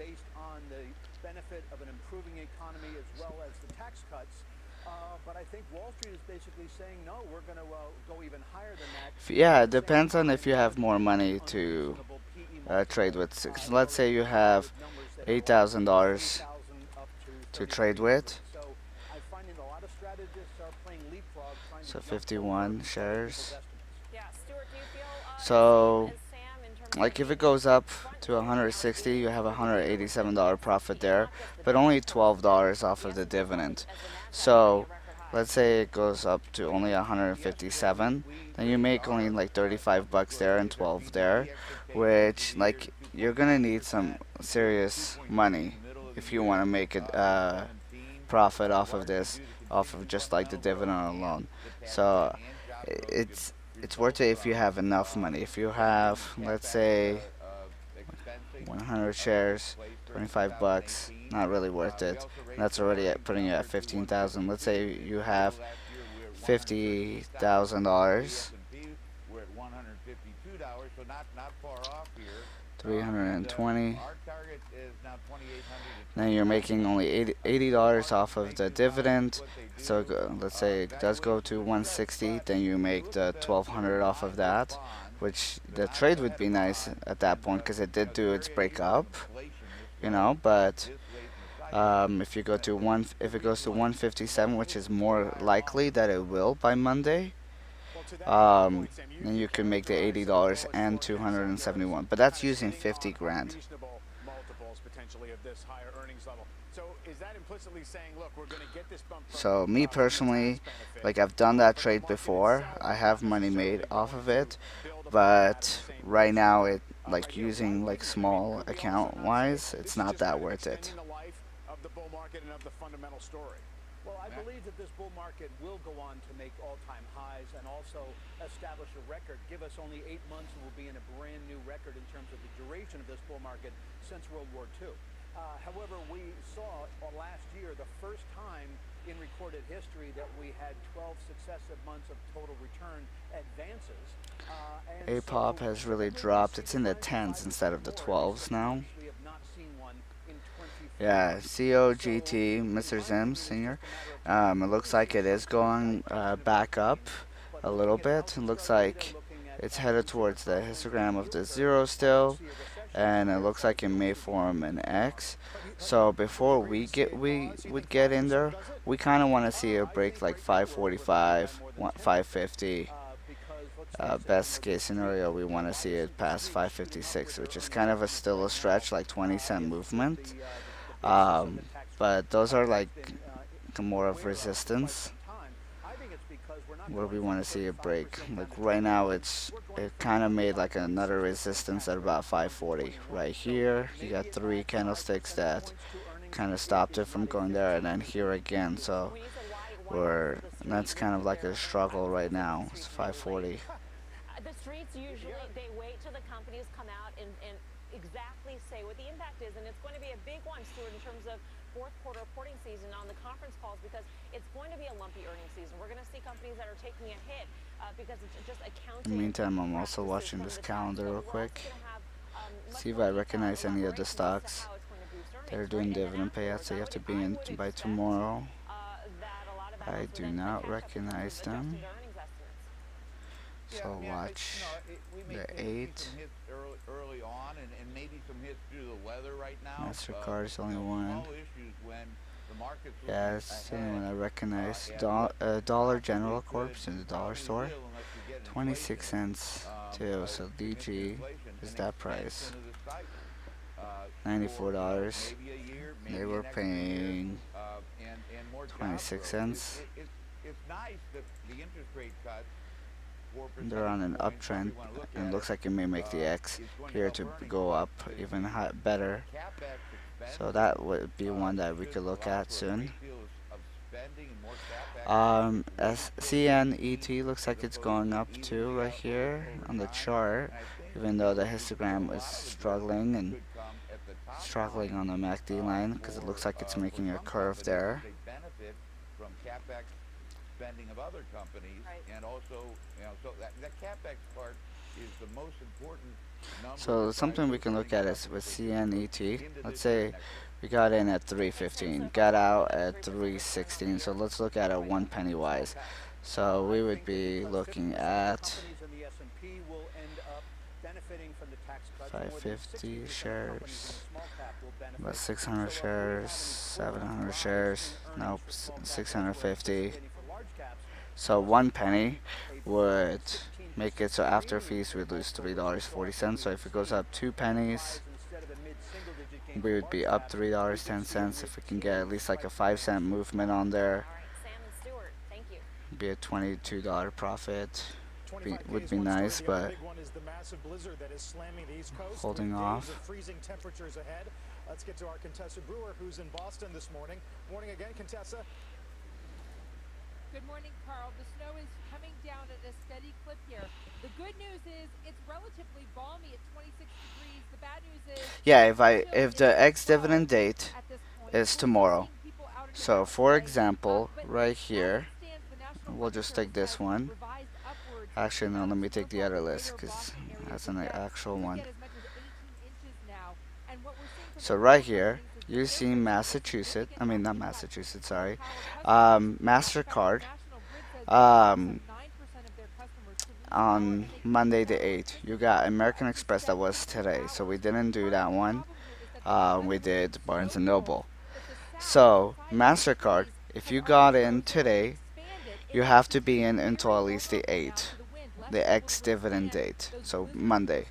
based on the benefit of an improving economy as well as the tax cuts. But I think Wall Street is basically saying, no, we're going to go even higher than that. Yeah, it depends on if you have more money to trade with. Let's say you have $8,000 to trade with. So 51 shares. So, like, if it goes up to 160, you have a $187 profit there, but only $12 off of the dividend. So, let's say it goes up to only 157, then you make only like 35 bucks there and 12 there, which, like, you're gonna need some serious money if you want to make a profit off of this, off of just like the dividend alone. So, it's worth it if you have enough money. If you have, let's say, 100 shares, 25 bucks, not really worth it. That's already putting you at 15,000. Let's say you have $50,000. 320. Then you're making only $80 off of the dividend. So let's say it does go to 160, then you make the 1,200 off of that, which the trade would be nice at that point because it did do its break up, you know. But if you go to if it goes to 157, which is more likely that it will by Monday, then you can make the $80 and 271. But that's using 50 grand. So me personally, like, I've done that trade before. I have money made off of it, but right now it, like, using like small account wise, it's not that worth it. Well, I believe that this bull market will go on to make all-time highs and also establish a record. Give us only 8 months and we'll be in a brand new record in terms of the duration of this bull market since World War II. However, we saw last year the first time in recorded history that we had 12 successive months of total return advances. APOP has really dropped. It's in the 10s instead of the 12s now. Yeah, COGT, Mr. Zim, Senior. It looks like it is going back up a little bit. It looks like it's headed towards the histogram of the zero still, and it looks like it may form an X. So before we would get in there, we kind of want to see a break like 545, 550. Best case scenario, we want to see it past 556, which is kind of still a stretch, like 20-cent movement. But those are like more of resistance where we want to see a break. Like right now, it kind of made like another resistance at about 540. Right here, you got 3 candlesticks that kind of stopped it from going there, and then here again. So that's kind of like a struggle right now. It's 540. The streets usually, they wait till the companies come out and exactly say what the impact is, and it's going to be a big one, Stuart, in terms of fourth quarter reporting season on the conference calls because it's going to be a lumpy earnings season. We're going to see companies that are taking a hit because it's just accounting. In the meantime, I'm also watching this calendar real quick. See if I recognize any of the stocks that are doing dividend payouts. They have to be in by tomorrow. I do not recognize them. So watch the 8. Early on, and maybe some hits due to the weather right now. MasterCard is only one. Yeah, it's the only one I recognize. Dollar General Corp in the dollar store. 26 cents too. So DG is that price. $94. They were paying 26 cents. It's nice that the interest rate cuts. They're on an uptrend, and it looks like it may make the X here to go up even better. So that would be one that we could look at soon. CNET looks like it's going up too right here on the chart, even though the histogram is struggling and struggling on the MACD line because it looks like it's making a curve there. Spending of other companies, and also, so that capex part is the most important number. So something we can look at is with CNET. Let's say we got in at 315, got out at 316. So let's look at it 1 penny wise. So we would be looking at 550 shares, about 600 shares, 700 shares. Nope, 650. So 1 penny would make it so after fees we'd lose $3.40. So if it goes up 2 pennies, we would be up $3.10. If we can get at least like a 5-cent movement on there, be a $22 profit. Would be nice, but holding off. Let's get to our Contessa Brewer, who's in Boston this morning. Morning again, Contessa. Good morning, Carl. The snow is coming down at a steady clip here. The good news is it's relatively balmy at 26 degrees. The bad news is if the ex-dividend date is tomorrow. So for example, right here, we'll just take this one. Actually, no, let me take the other list because that's an actual one. So right here, you see Massachusetts, I mean not Massachusetts, sorry, MasterCard on Monday the 8th. You got American Express that was today, so we didn't do that one. We did Barnes & Noble. So MasterCard, if you got in today, you have to be in until at least the 8th, the ex-dividend date, so Monday.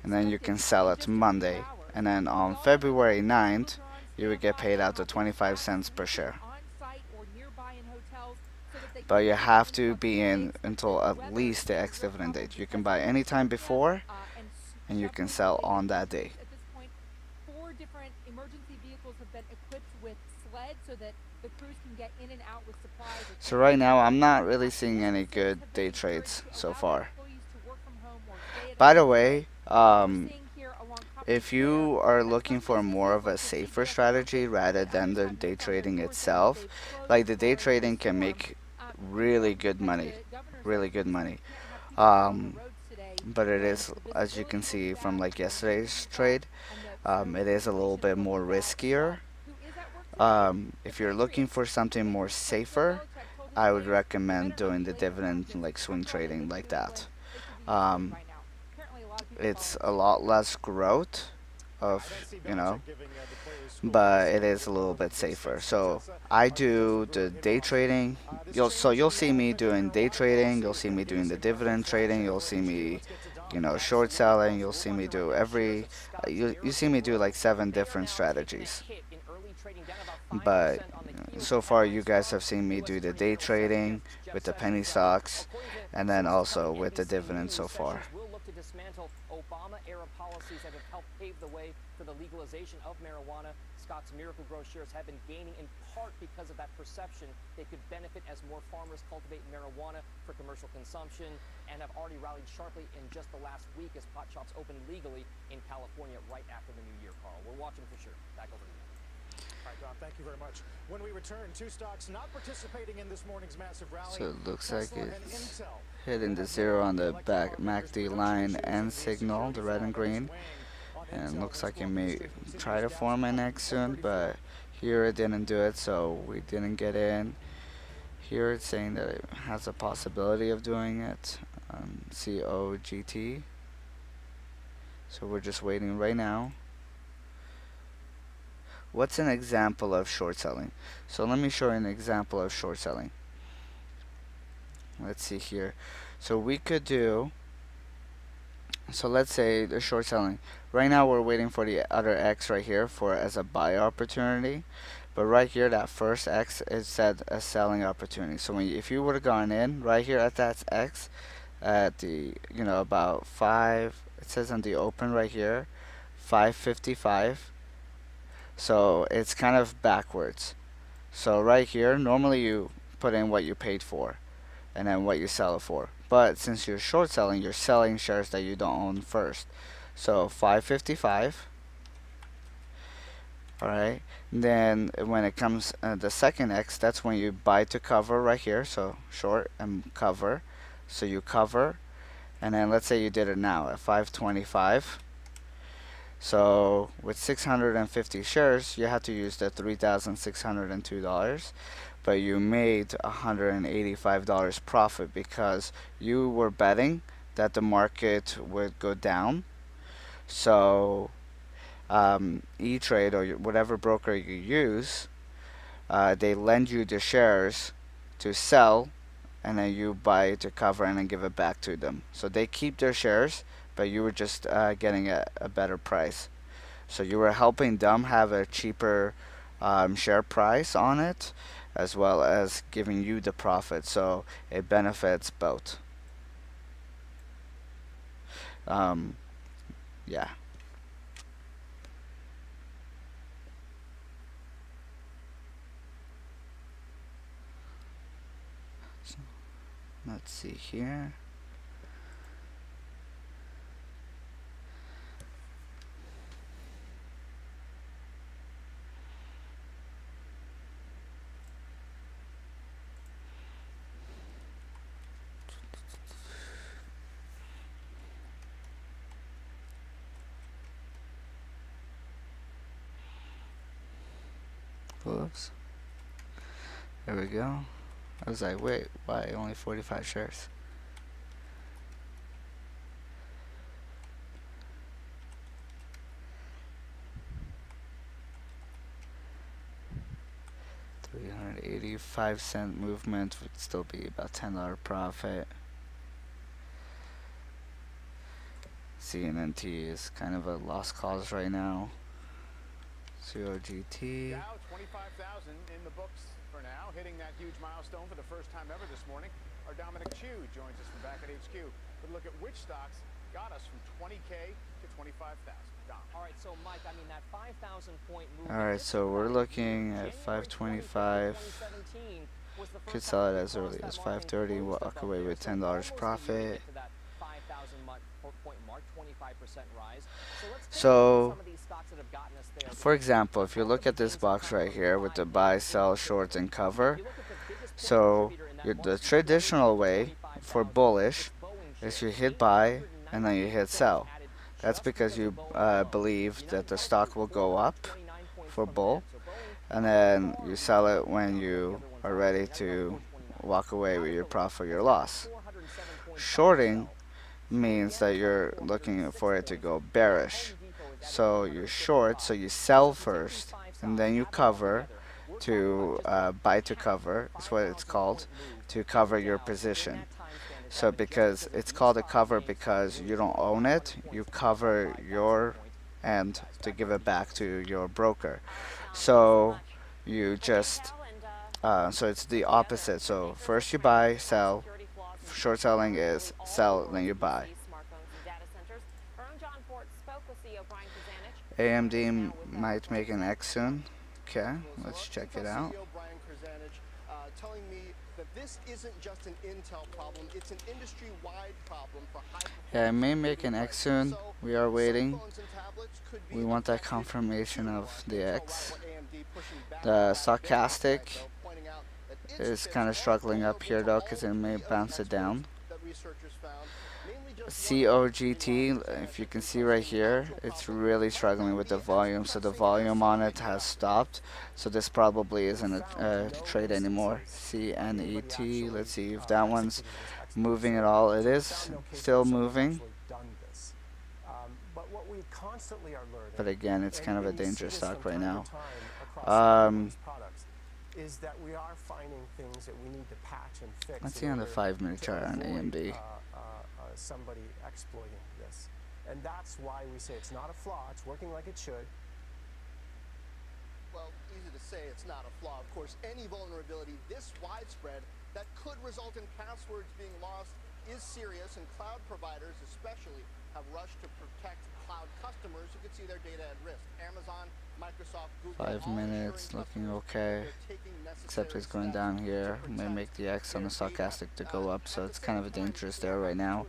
And then you can sell it Monday. And then on February 9th, you would get paid out to 25 cents per share. But you have to be in until at least the ex-dividend date. You can buy any time before, and you can sell on that day. At this point, 4 different emergency vehicles have been equipped with sleds so that the crews can get in and out with supplies. So right now, I'm not really seeing any good day trades so far. By the way, if you are looking for more of a safer strategy rather than the day trading itself, like the day trading can make really good money, but it is, as you can see from like yesterday's trade, it is a little bit more riskier. If you're looking for something more safer, I would recommend doing the dividend like swing trading like that. It's a lot less growth of, but it is a little bit safer. So I do the day trading. You'll see me doing day trading. You'll see me doing the dividend trading. You'll see me, short selling. You'll see me do you see me do like 7 different strategies. But so far you guys have seen me do the day trading with the penny stocks, and then also with the dividend so far. Obama-era policies that have helped pave the way for the legalization of marijuana. Scott's Miracle-Gro shares have been gaining in part because of that perception they could benefit as more farmers cultivate marijuana for commercial consumption, and have already rallied sharply in just the last week as pot shops opened legally in California right after the new year, Carl. We're watching for sure. Back over to you. All right, Dom, thank you very much. When we return, two stocks not participating in this morning's massive rally. So it looks like Tesla and it's Intel. hitting the zero on the back MACD line and signal, the red and green. And looks like it may try to form an X soon, but here it didn't do it, so we didn't get in. Here it's saying that it has a possibility of doing it. COGT. So we're just waiting right now. What's an example of short selling? So let me show you an example of short selling. Let's see here. So we could do, so let's say the short selling. Right now we're waiting for the other X right here for as a buy opportunity. But right here, that first X is set a selling opportunity. So when if you would have gone in right here at that X, at the about 5, it says on the open right here, 555. So it's kind of backwards. So right here, normally you put in what you paid for, and then what you sell it for. But since you're short selling, you're selling shares that you don't own first. So 555. Alright, then when it comes the second X, that's when you buy to cover right here. So short and cover. So you cover, and then let's say you did it now at 525. So with 650 shares, you had to use the $3,602, but you made $185 profit because you were betting that the market would go down. So E-Trade or whatever broker you use, they lend you the shares to sell, and then you buy to cover and then give it back to them. So they keep their shares, but you were just getting a better price. So you were helping them have a cheaper share price on it, as well as giving you the profit. So it benefits both. Yeah. So, let's see here. Whoops. There we go. I was like, wait, why only 45 shares? $3.85 movement would still be about $10 profit. CNNT is kind of a lost cause right now. COGT. Dow 25,000 in the books for now, hitting that huge milestone for the first time ever this morning. Our Dominic Chu joins us from back at HQ. We'll look at which stocks got us from 20K to 25,000. Dom. All right, so Mike, I mean that 5,000 point move. All right, so we're looking at 525. Could sell it as early as 530. Walk away with $10 profit. So, for example, if you look at this box right here with the buy, sell, short, and cover, so the traditional way for bullish is you hit buy and then you hit sell. That's because you believe that the stock will go up for bull, and then you sell it when you are ready to walk away with your profit or your loss. Shorting means that you're looking for it to go bearish. So you short, so you sell first, and then you cover to buy to cover, is what it's called, to cover your position. So because it's called a cover because you don't own it, you cover your end to give it back to your broker. So you just, so it's the opposite. So first you buy, sell. Short selling is sell, then you buy. AMD might make an X soon. Okay, let's check it out. Telling me that this isn't just an Intel problem, it's an industry-wide problem for high. Yeah, it may make an X soon. We are waiting. We want that confirmation of the X. The stochastic is kind of struggling up here though, because it may bounce it down. COGT, if you can see right here, it's really struggling with the volume, so the volume on it has stopped, so this probably isn't a trade anymore. CNET, let's see if that one's moving at all. It is still moving, but again, it's kind of a dangerous stock right now. Is that we are finding things that we need to patch and fix. Let's see on the 5-minute chart on AMD. Somebody exploiting this, and that's why we say it's not a flaw. It's working like it should. Well, easy to say it's not a flaw. Of course, any vulnerability this widespread that could result in passwords being lost is serious, and cloud providers especially have rushed to protect cloud customers who could see their data at risk. Amazon, Microsoft, Google, 5 minutes, looking okay, except it's going down here. May make the X on the stochastic to go up, so it's kind of a dangerous there right now.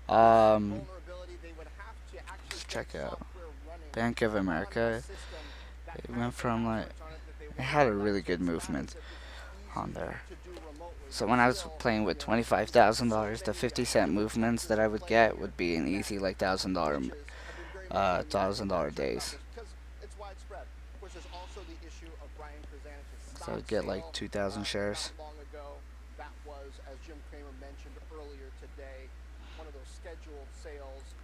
Let's check out Bank of America. It went from like, it had a really good movement on there. So when I was playing with $25,000, the 50-cent movements that I would get would be an easy like $1,000 days. So I would get like 2,000 shares. That was, as Jim Cramer mentioned earlier today, one of those scheduled sales.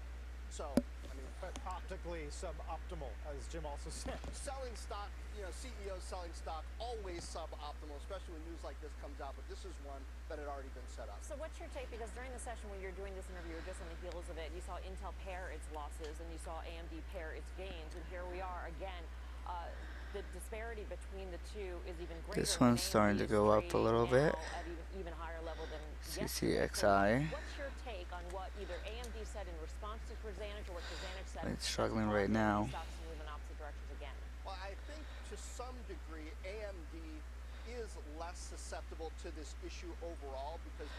So, I mean, but optically suboptimal, as Jim also said. Selling stock, you know, CEOs selling stock, always suboptimal, especially when news like this comes out. But this is one that had already been set up. So what's your take? Because during the session when you're doing this interview, or just on the heels of it, you saw Intel pair its losses and you saw AMD pair its gains. And here we are again. The disparity between the two is even greater. This one's starting to go up a little bit. At even higher level than CCXI. What's your take on what either AMD said in response to Kurzanich or what Kurzanich said? It's struggling right now. Stocks move in opposite directions again. Well, I think to some degree AMD is less susceptible to this issue overall because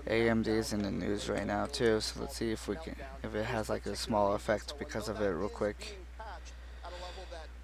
AMD is in the news right now too. So let's see if we can, if it has like a small effect because of it real quick.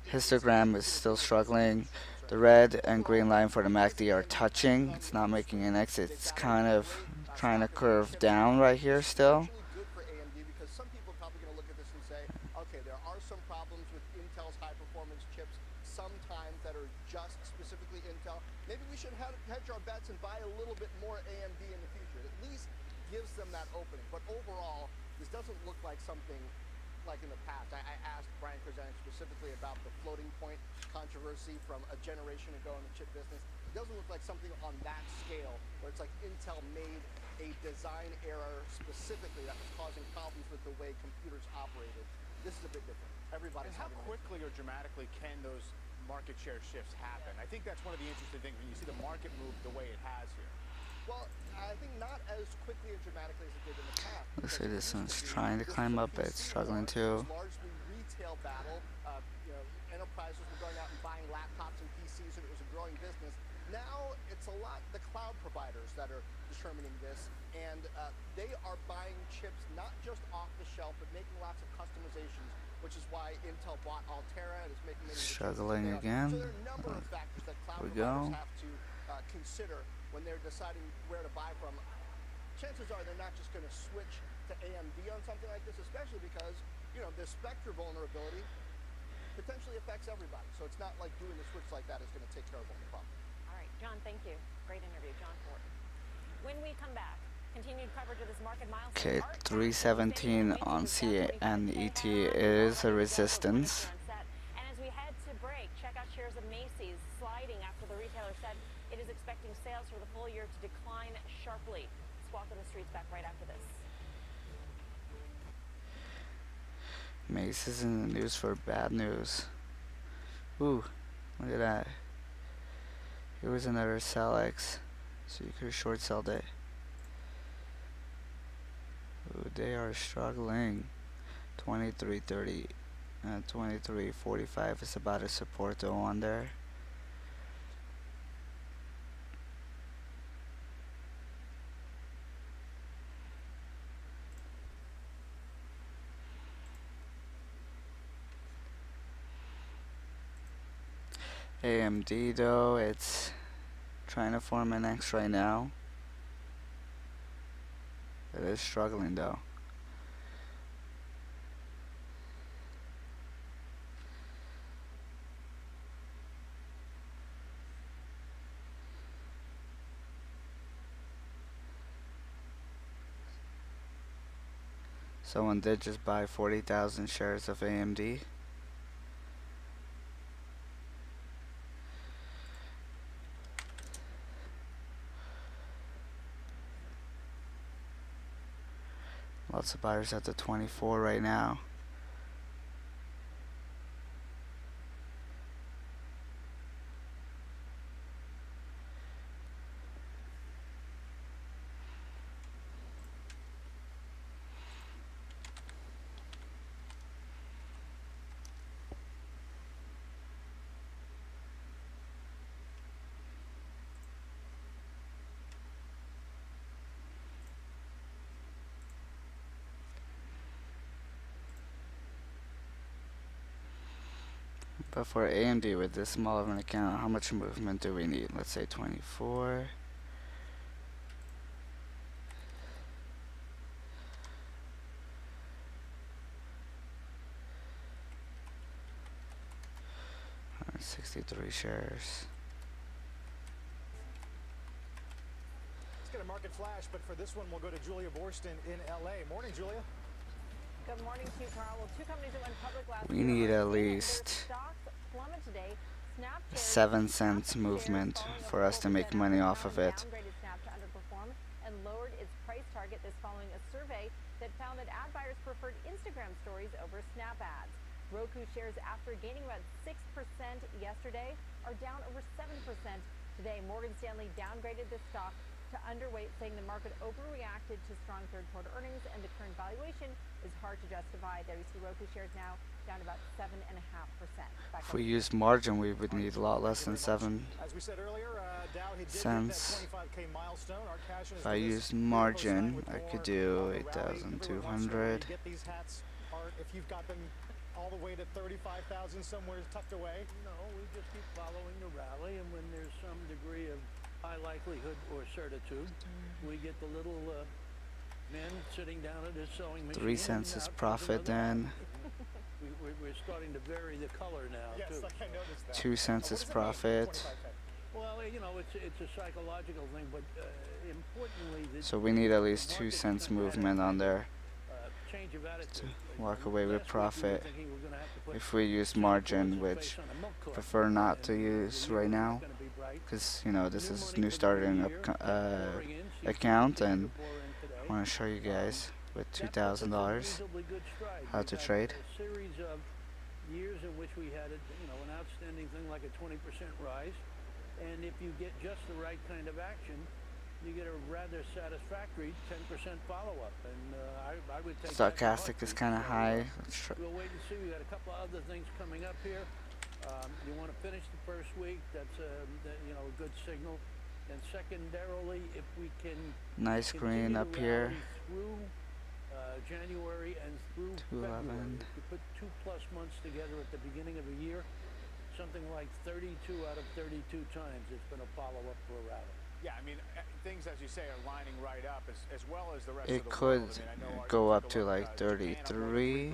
Histogram is still struggling. The red and green line for the MACD are touching. It's not making an exit. It's kind of trying to curve down right here still. Good for AMD because some people are probably going to look at this and say, okay, there are some problems with Intel's high-performance chips sometimes that are just specifically Intel. Maybe we should hedge our bets and buy a little bit more AMD in the future. It at least gives them that opening. But overall, this doesn't look like something like in the past. I asked Brian Kurzanich specifically about the floating point controversy from a generation ago in the chip business. It doesn't look like something on that scale where it's like Intel made a design error specifically that was causing problems with the way computers operated. This is a bit different. Everybody's and how quickly or dramatically can those market share shifts happen? I think that's one of the interesting things when you see the market move the way it has here. Well, I think not as quickly and dramatically as it did in the past. Let's say this one's trying to climb up, but it's struggling too. Largely retail battle. You know, enterprises were going out and buying laptops and PCs, and it was a growing business. Now it's a lot the cloud providers that are determining this, and they are buying chips not just off the shelf, but making lots of customizations, which is why Intel bought Altera and is making many struggling again. So there are a number of factors that cloud providers have to consider when they're deciding where to buy from. Chances are they're not just going to switch to AMD on something like this, especially because, you know, the Spectre vulnerability potentially affects everybody. So it's not like doing a switch like that is going to take care of all the problems. All right, John, thank you. Great interview, John Ford. When we come back, continued coverage of this market milestone. Okay, 317 on CNET is a resistance. And as we head to break, check out shares of Macy's sliding after the retailer said it is expecting sales for the full year to decline sharply. Squawk on the Streets back right after this. Macy's in the news for bad news. Ooh, look at that. Here was another sell X. So you could short sell day. Ooh, they are struggling. 23.30 and 23.45 is about a support though on there. AMD though, it's trying to form an X right now. It is struggling though. Someone did just buy 40,000 shares of AMD. Lots of buyers at the 24 right now. But for AMD with this small of an account, how much movement do we need? Let's say 24. $63 shares. Let's get a market flash, but for this one, we'll go to Julia Borston in LA. Morning, Julia. Good morning to you, Carl. Well, two companies that went public last We year need are at seeing least their stocks plummet today. Snap shares 7 cents movement for us to make money off of it. Downgraded Snap to underperform and lowered its price target. This following a survey that found that ad buyers preferred Instagram stories over Snap ads. Roku shares, after gaining about 6% yesterday, are down over 7% today. Morgan Stanley downgraded the stock to underweight, saying the market overreacted to strong third-quarter earnings and the current valuation is hard to justify. There you see Roku shares now down about 7.5%. If we use margin, we would need a lot less than 7 cents. If I use margin, I could do 8,200. If you've got them all the way to 35,000 somewhere tucked away? No, we just keep following the rally, and when there's some degree of high likelihood or certitude, we get the little men sitting down at his sewing machine. 3 cents is profit then. We're starting to vary the color now, too. Like I noticed that. 2 cents is profit. Well, you know, it's a psychological thing, but importantly... So we need at least 2 cents movement on there to walk away with profit. If we use margin, which I prefer not to use right now, because you know this is new starting account, and I want to show you guys with $2,000 how to trade. A series of years in which we had an outstanding thing like a 20% rise, and if you get just the right kind of action, you get a rather satisfactory 10% follow-up, and I would take Stochastic is kind of high. We'll wait and see. We got a couple of other things coming up here. You want to finish the first week. That's a good signal. And secondarily, if we can nice green up here. Through January and through February, you put 2+ months together at the beginning of a year. Something like 32 out of 32 times it's been a follow-up for a rally. Yeah, I mean, things, as you say, are lining right up, as well as the rest it of the could world. I mean, go up to like 33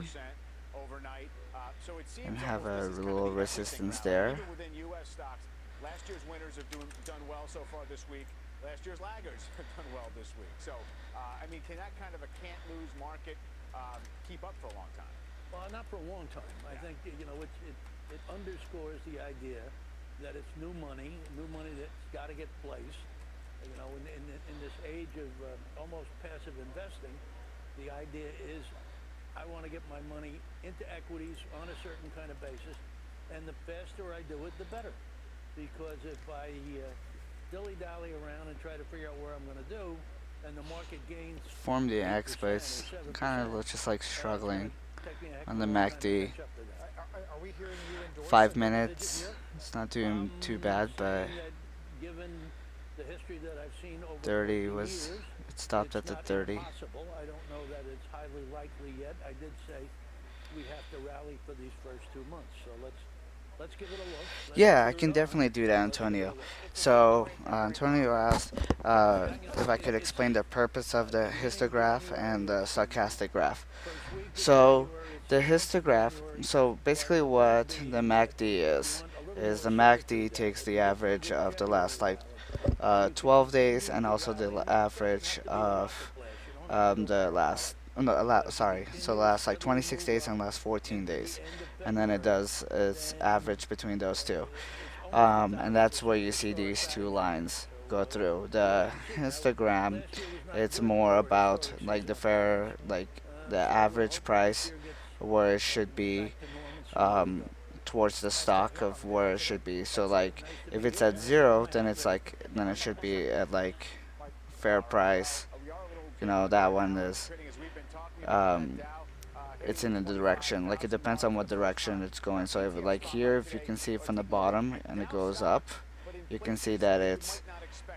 overnight, so it seems and have a little resistance there. Even within U.S. stocks, last year's winners have done well so far this week. Last year's laggards have done well this week. So, I mean, can that kind of a can't-lose market keep up for a long time? Well, not for a long time. I think, it underscores the idea that it's new money that's got to get placed. You know, in this age of almost passive investing, the idea is I want to get my money into equities on a certain kind of basis, and the faster I do it, the better. Because if I dilly-dally around and try to figure out where I'm going to do, and the market gains... Form the X, but it's kind of looks just like struggling on the MACD. 5 minutes, it's not doing too bad, but 30 was, it stopped at the 30. I don't know that it's highly likely yet. I did say we have to rally for these first 2 months, so let's Let's give it a look. Yeah, I can definitely do that, Antonio. So, Antonio asked if I could explain the purpose of the histograph and the stochastic graph. So, the histograph, so basically what the MACD is the MACD takes the average of the last like 12 days and also the average of the last, no, sorry, so the last like 26 days and last 14 days. And then it does its average between those two. And that's where you see these two lines go through. The histogram, it's more about like the average price where it should be towards the stock of where it should be. So like if it's at 0, then then it should be at like fair price. You know, that one is it's in a direction, like it depends on what direction it's going. So if like here, if you can see from the bottom and it goes up, you can see that it's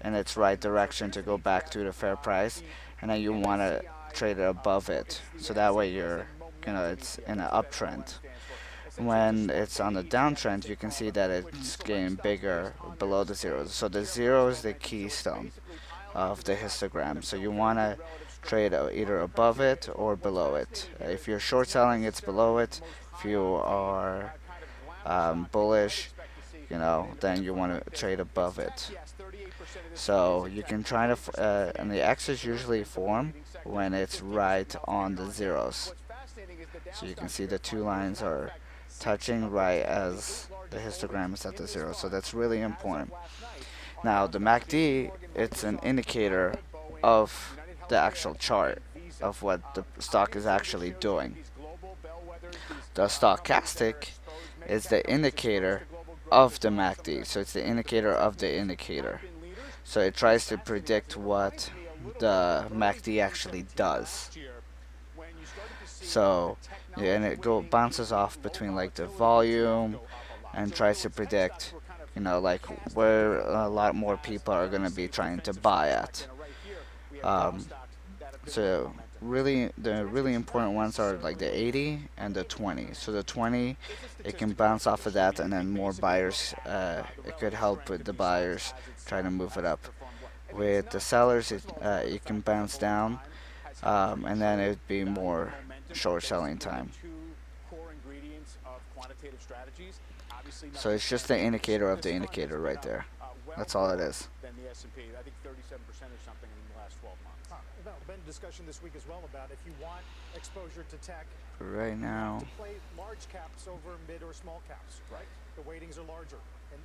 in its right direction to go back to the fair price, and then you want to trade it above it, so that way it's in an uptrend. When it's on the downtrend, you can see that it's getting bigger below the zeros. So the 0 is the keystone of the histogram, so you want to trade either above it or below it. If you're short selling, it's below it. If you are bullish, then you want to trade above it. So you can try to, and the X's usually form when it's right on the zeros. So you can see the two lines are touching right as the histogram is at the 0. So that's really important. Now the MACD, it's an indicator of the actual chart of what the stock is actually doing. The stochastic is the indicator of the MACD, so it's the indicator of the indicator. So it tries to predict what the MACD actually does. So yeah, and it bounces off between like the volume and tries to predict, like where a lot more people are going to be trying to buy at. So the really important ones are like the 80 and the 20. So the 20, it can bounce off of that, and then more buyers, it could help with the buyers try to move it up. With the sellers, it can bounce down, and then it'd be more short selling time. So it's just the indicator of the indicator right there. That's all it is. Than the S&P. I think 37% or something in the last 12 months. There's been discussion this week as well about if you want exposure to tech. Right now, to play large caps over mid or small caps, right? The weightings are larger, and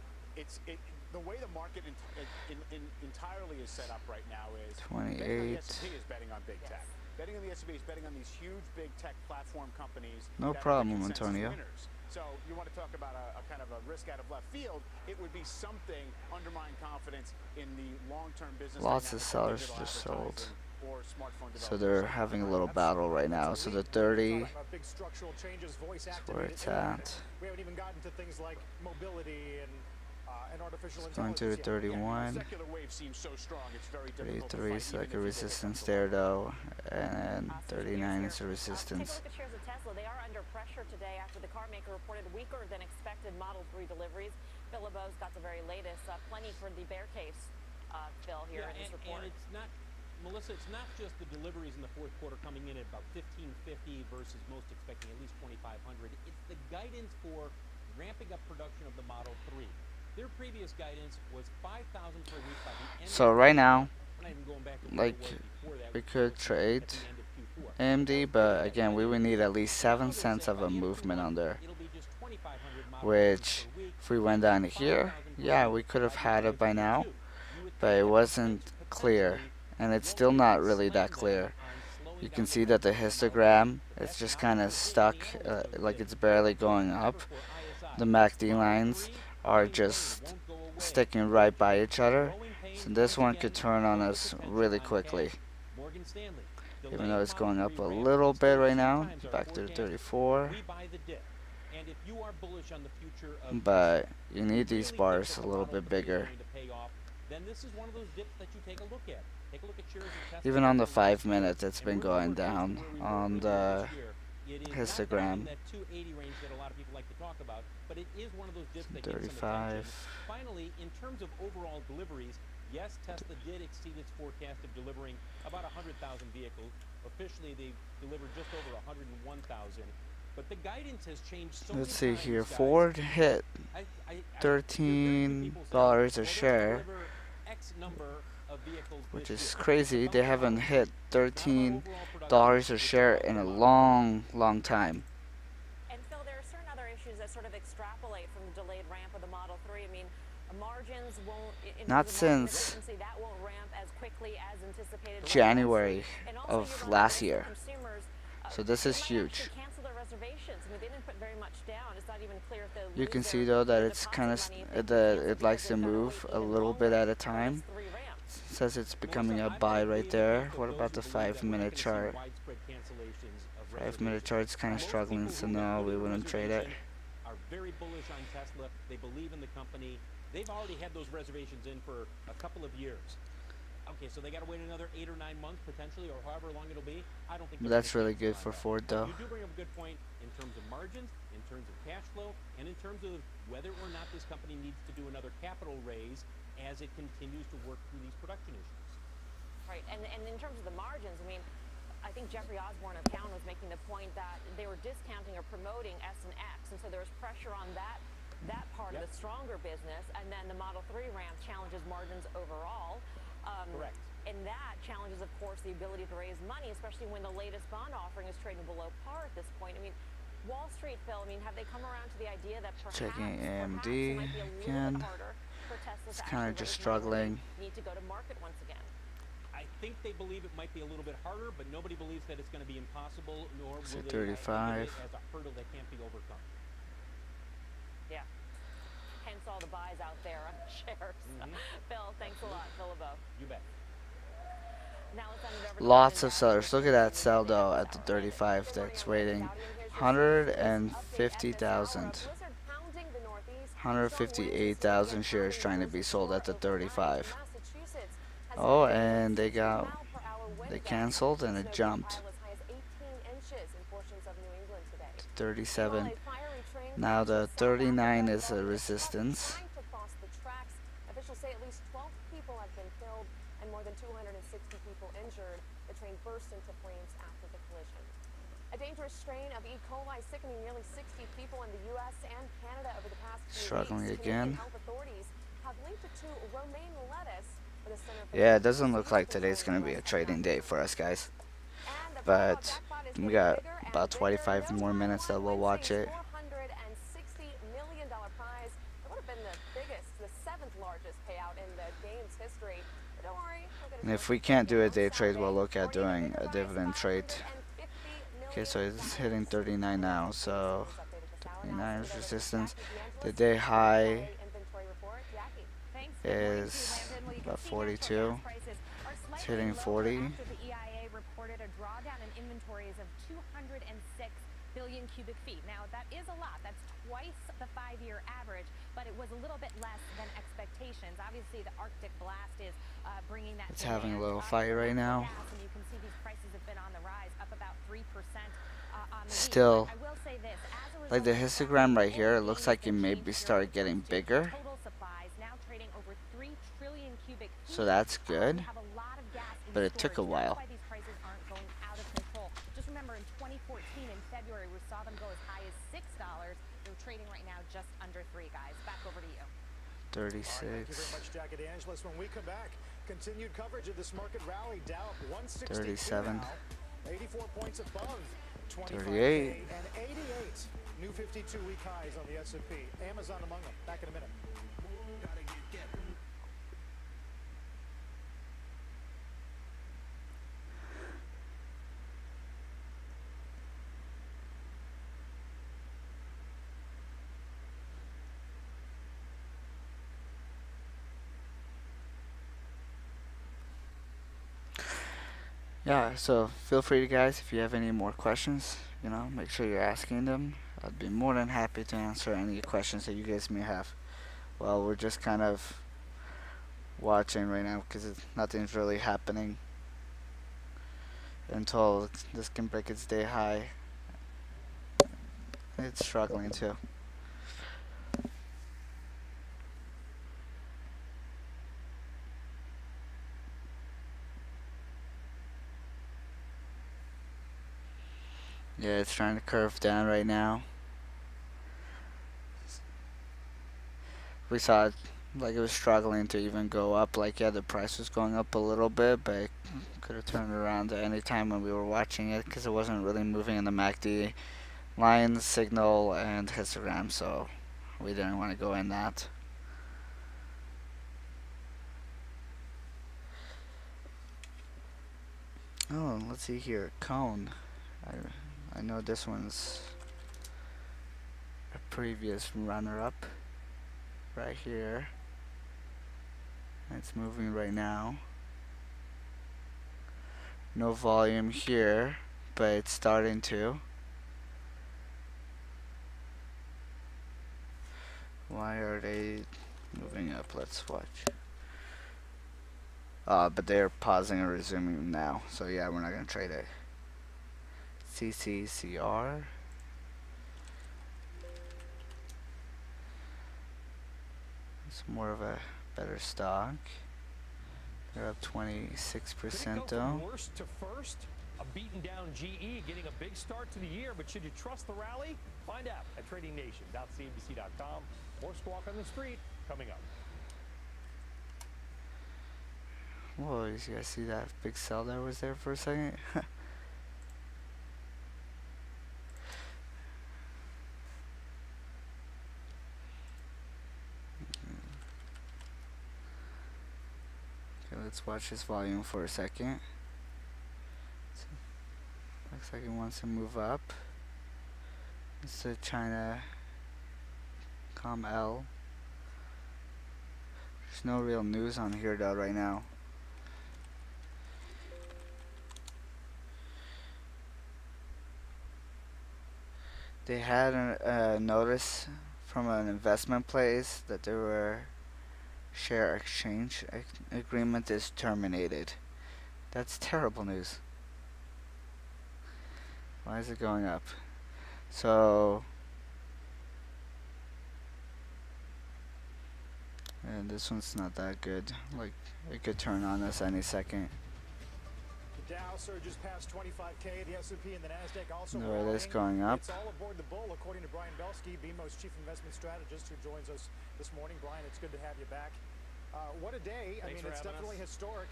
the way the market entirely is set up right now is 28. The S&P is betting on big tech. Betting on the S&P is betting on these huge big tech platform companies. No problem, Antonio. So you want to talk about a kind of a risk out of left field, it would be something undermine confidence in the long-term business. Lots of sellers just sold. So they're having a little battle right now. So the 30 is where it's at. We haven't even gotten to things like mobility and artificial it's going to the 31. 33 is like a resistance there though, and 39 is a resistance. Take a look at shares of Tesla. They are under pressure today after the car maker reported weaker than expected Model 3 deliveries. Phil LeBeau's got the very latest. Plenty for the bear case, Phil, here in this report. And it's not, Melissa, it's not just the deliveries in the fourth quarter coming in at about 1,550 versus most expecting at least 2,500. It's the guidance for ramping up production of the Model 3. Their previous guidance was 5,000 per week by the end. So right now, like we could trade AMD, but again, we would need at least 7 cents of a movement on there. Which, if we went down to here, yeah, we could have had it by now, but it wasn't clear, and it's still not really that clear. You can see that the histogram, it's just kind of stuck, like it's barely going up. The MACD lines are just sticking right by each other, so this one could turn on us really quickly. Even though it's going up a little bit right now, back to 34. But you need these bars a little bit bigger. Even on the 5 minutes, it's been going down. On the It is histogram. not that 280 range that a lot of people like to talk about, but it is one of those dips that gets some 35. attention. Finally, in terms of overall deliveries, yes, Tesla did exceed its forecast of delivering about 100,000 vehicles. Officially, they delivered just over 101,000. But the guidance has changed so Let's many see times, here. guys. Ford hit $13 $13 a share, X number of vehicles which this is year. crazy. They haven't hit $13 a share in a long, long time. And Phil, there are certain other issues that sort of extrapolate from the delayed ramp of the Model 3. I mean, margins won't. Not since that won't ramp as quickly as anticipated. January of last year. So this is huge. Cancel their reservations. I mean, they didn't put very much down. It's not even clear if they'll You can see though that it's kind of that it likes to move a little bit at a time. It says it's becoming a buy right there. What about the 5-minute chart? 5-minute chart's kind of struggling, so no, we wouldn't trade it. Are very bullish on Tesla. They believe in the company. They've already had those reservations in for a couple of years. Okay, so they got to wait another 8 or 9 months potentially, or however long it'll be. I don't think That's really good for Ford though. You do bring up a good point in terms of margins, in terms of cash flow, and in terms of whether or not this company needs to do another capital raise as it continues to work through these production issues. Right, and in terms of the margins, I mean, I think Jeffrey Osborne of Cowen was making the point that they were discounting or promoting S and X, and so there was pressure on that part of the stronger business, and then the Model 3 ramp challenges margins overall. Correct. And that challenges, of course, the ability to raise money, especially when the latest bond offering is trading below par at this point. I mean, Wall Street, Phil, I mean, have they come around to the idea that perhaps, Checking AMD it might be a little again. bit harder for Tesla It's to kind of actually just raise money when struggling. they need to go to market once again? I think they believe it might be a little bit harder, but nobody believes that it's going to be impossible, nor It's will at they 35. as a hurdle that can't be overcome. Yeah. Hence all the buys out there on shares. Phil, thanks a lot. Phil LeBeau. You bet. Now let's send it over to Lots of sellers. Look at that sell though at the 35 that's waiting. 150,000. 158,000 shares trying to be sold at the 35. Oh, and they canceled and it jumped. 37. Now the 39 is a resistance. Officials say at least 12 people have been killed and more than 260 people injured. The train burst into flames after the collision. A dangerous strain of E. coli sickening nearly 60 people in the U.S. and Canada over the past few Struggling weeks. again. Health authorities have linked it to romaine lettuce for the Center for Yeah, it doesn't look like today's going to be a trading day for us guys. But we got about 25 more minutes that we'll watch it. $460 million prize. It would have been the biggest, the 7th largest payout in the game's history. But don't worry, And if we can't do a day trade, we'll look at doing a dividend trade. Okay, so it's hitting 39 now, so 39 is resistance. The day high is about 42. It's hitting 40. The EIA reported a drawdown in inventories of 206 billion cubic feet. Now, that is a lot. That's twice the 5-year average, but it was a little bit less than expectations. Obviously, the Arctic blast is bringing that. It's having a little fight right now. And you can see these prices have been on the rise, up about 3% on the Still, week. I will say this, as a like the histogram right here, it looks like it maybe started getting bigger. total supplies now trading over 3 trillion cubic feet. So that's good. We have a lot of gas in But it took a storage. while. That's why these prices aren't going out of control. Just remember, in 2014, in February, we saw them go as high as $6. They're trading right now just under 3, guys. Back over to you. 36. Thank you very much, Jackie DeAngelis. When we come back, continued coverage of this market rally. Dow up 162 37. now, 84 points above 25K 38. and 88 new 52-week highs on the S&P. Amazon among them. Back in a minute. Yeah, so feel free, guys, if you have any more questions, make sure you're asking them. I'd be more than happy to answer any questions that you guys may have. Well, we're just kind of watching right now because nothing's really happening until this can break its day high it's struggling too. Yeah, it's trying to curve down right now. We saw it, like it was struggling to even go up. Like, yeah, the price was going up a little bit, but it could have turned around at any time when we were watching it, because it wasn't really moving in the MACD line, signal, and histogram, so we didn't want to go in that. Oh, let's see here, Cone. I know this one's a previous runner-up right here. It's moving right now. No volume here, but it's starting to. Why are they moving up? Let's watch. But they're pausing and resuming now. So yeah, we're not gonna trade it. CCCR. It's more of a better stock. They're up 26% though. From worst to first, a beaten down GE getting a big start to the year, but should you trust the rally? Find out at tradingnation.cnbc.com. More Squawk on the Street coming up. Whoa, you guys see that big sell that was there for a second? Let's watch this volume for a second. Looks like it wants to move up. It's the China COML. There's no real news on here though right now. They had a notice from an investment place that there were share exchange agreement is terminated. That's terrible news. Why is it going up? So, and this one's not that good. Like, it could turn on us any second. The Dow surges past 25K. The S&P and the Nasdaq also No, it is going up. It's all aboard the bull, according to Brian Belsky, BMO's chief investment strategist, who joins us this morning. Brian, it's good to have you back. What a day! I mean, it's definitely historic.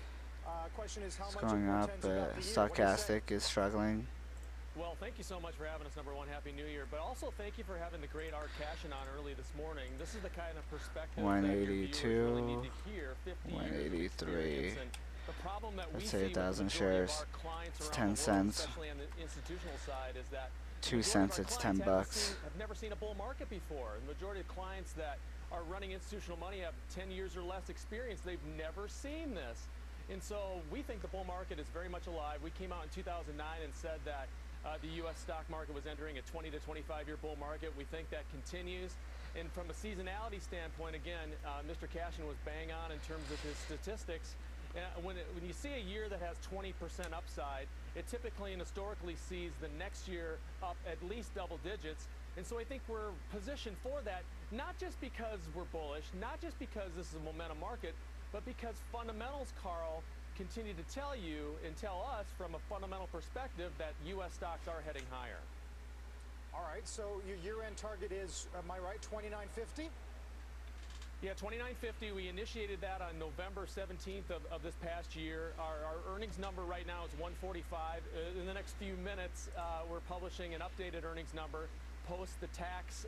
Question is how much going up, but Stochastic is struggling. Well, thank you so much for having us, number one. Happy New Year. But also thank you for having the great Art Cashin on early this morning. This is the kind of perspective 182, really need to hear. 183. The problem that Let's say 1,000 shares. It's 10 cents. Especially on the institutional side, is that 2 cents. It's $10. Have never seen a bull market before. The majority of clients that are running institutional money have 10 years or less experience. They've never seen this. And so we think the bull market is very much alive. We came out in 2009 and said that the U.S. stock market was entering a 20 to 25-year bull market. We think that continues. And from a seasonality standpoint, again, Mr. Cashin was bang on in terms of his statistics. When you see a year that has 20% upside, it typically and historically sees the next year up at least double digits. And so I think we're positioned for that, not just because we're bullish, not just because this is a momentum market, but because fundamentals, Carl, continue to tell you and tell us from a fundamental perspective that U.S. stocks are heading higher. All right, so your year-end target is, am I right, 2950? Yeah, 2950. We initiated that on November 17th of this past year. Our earnings number right now is 145. In the next few minutes, we're publishing an updated earnings number post the tax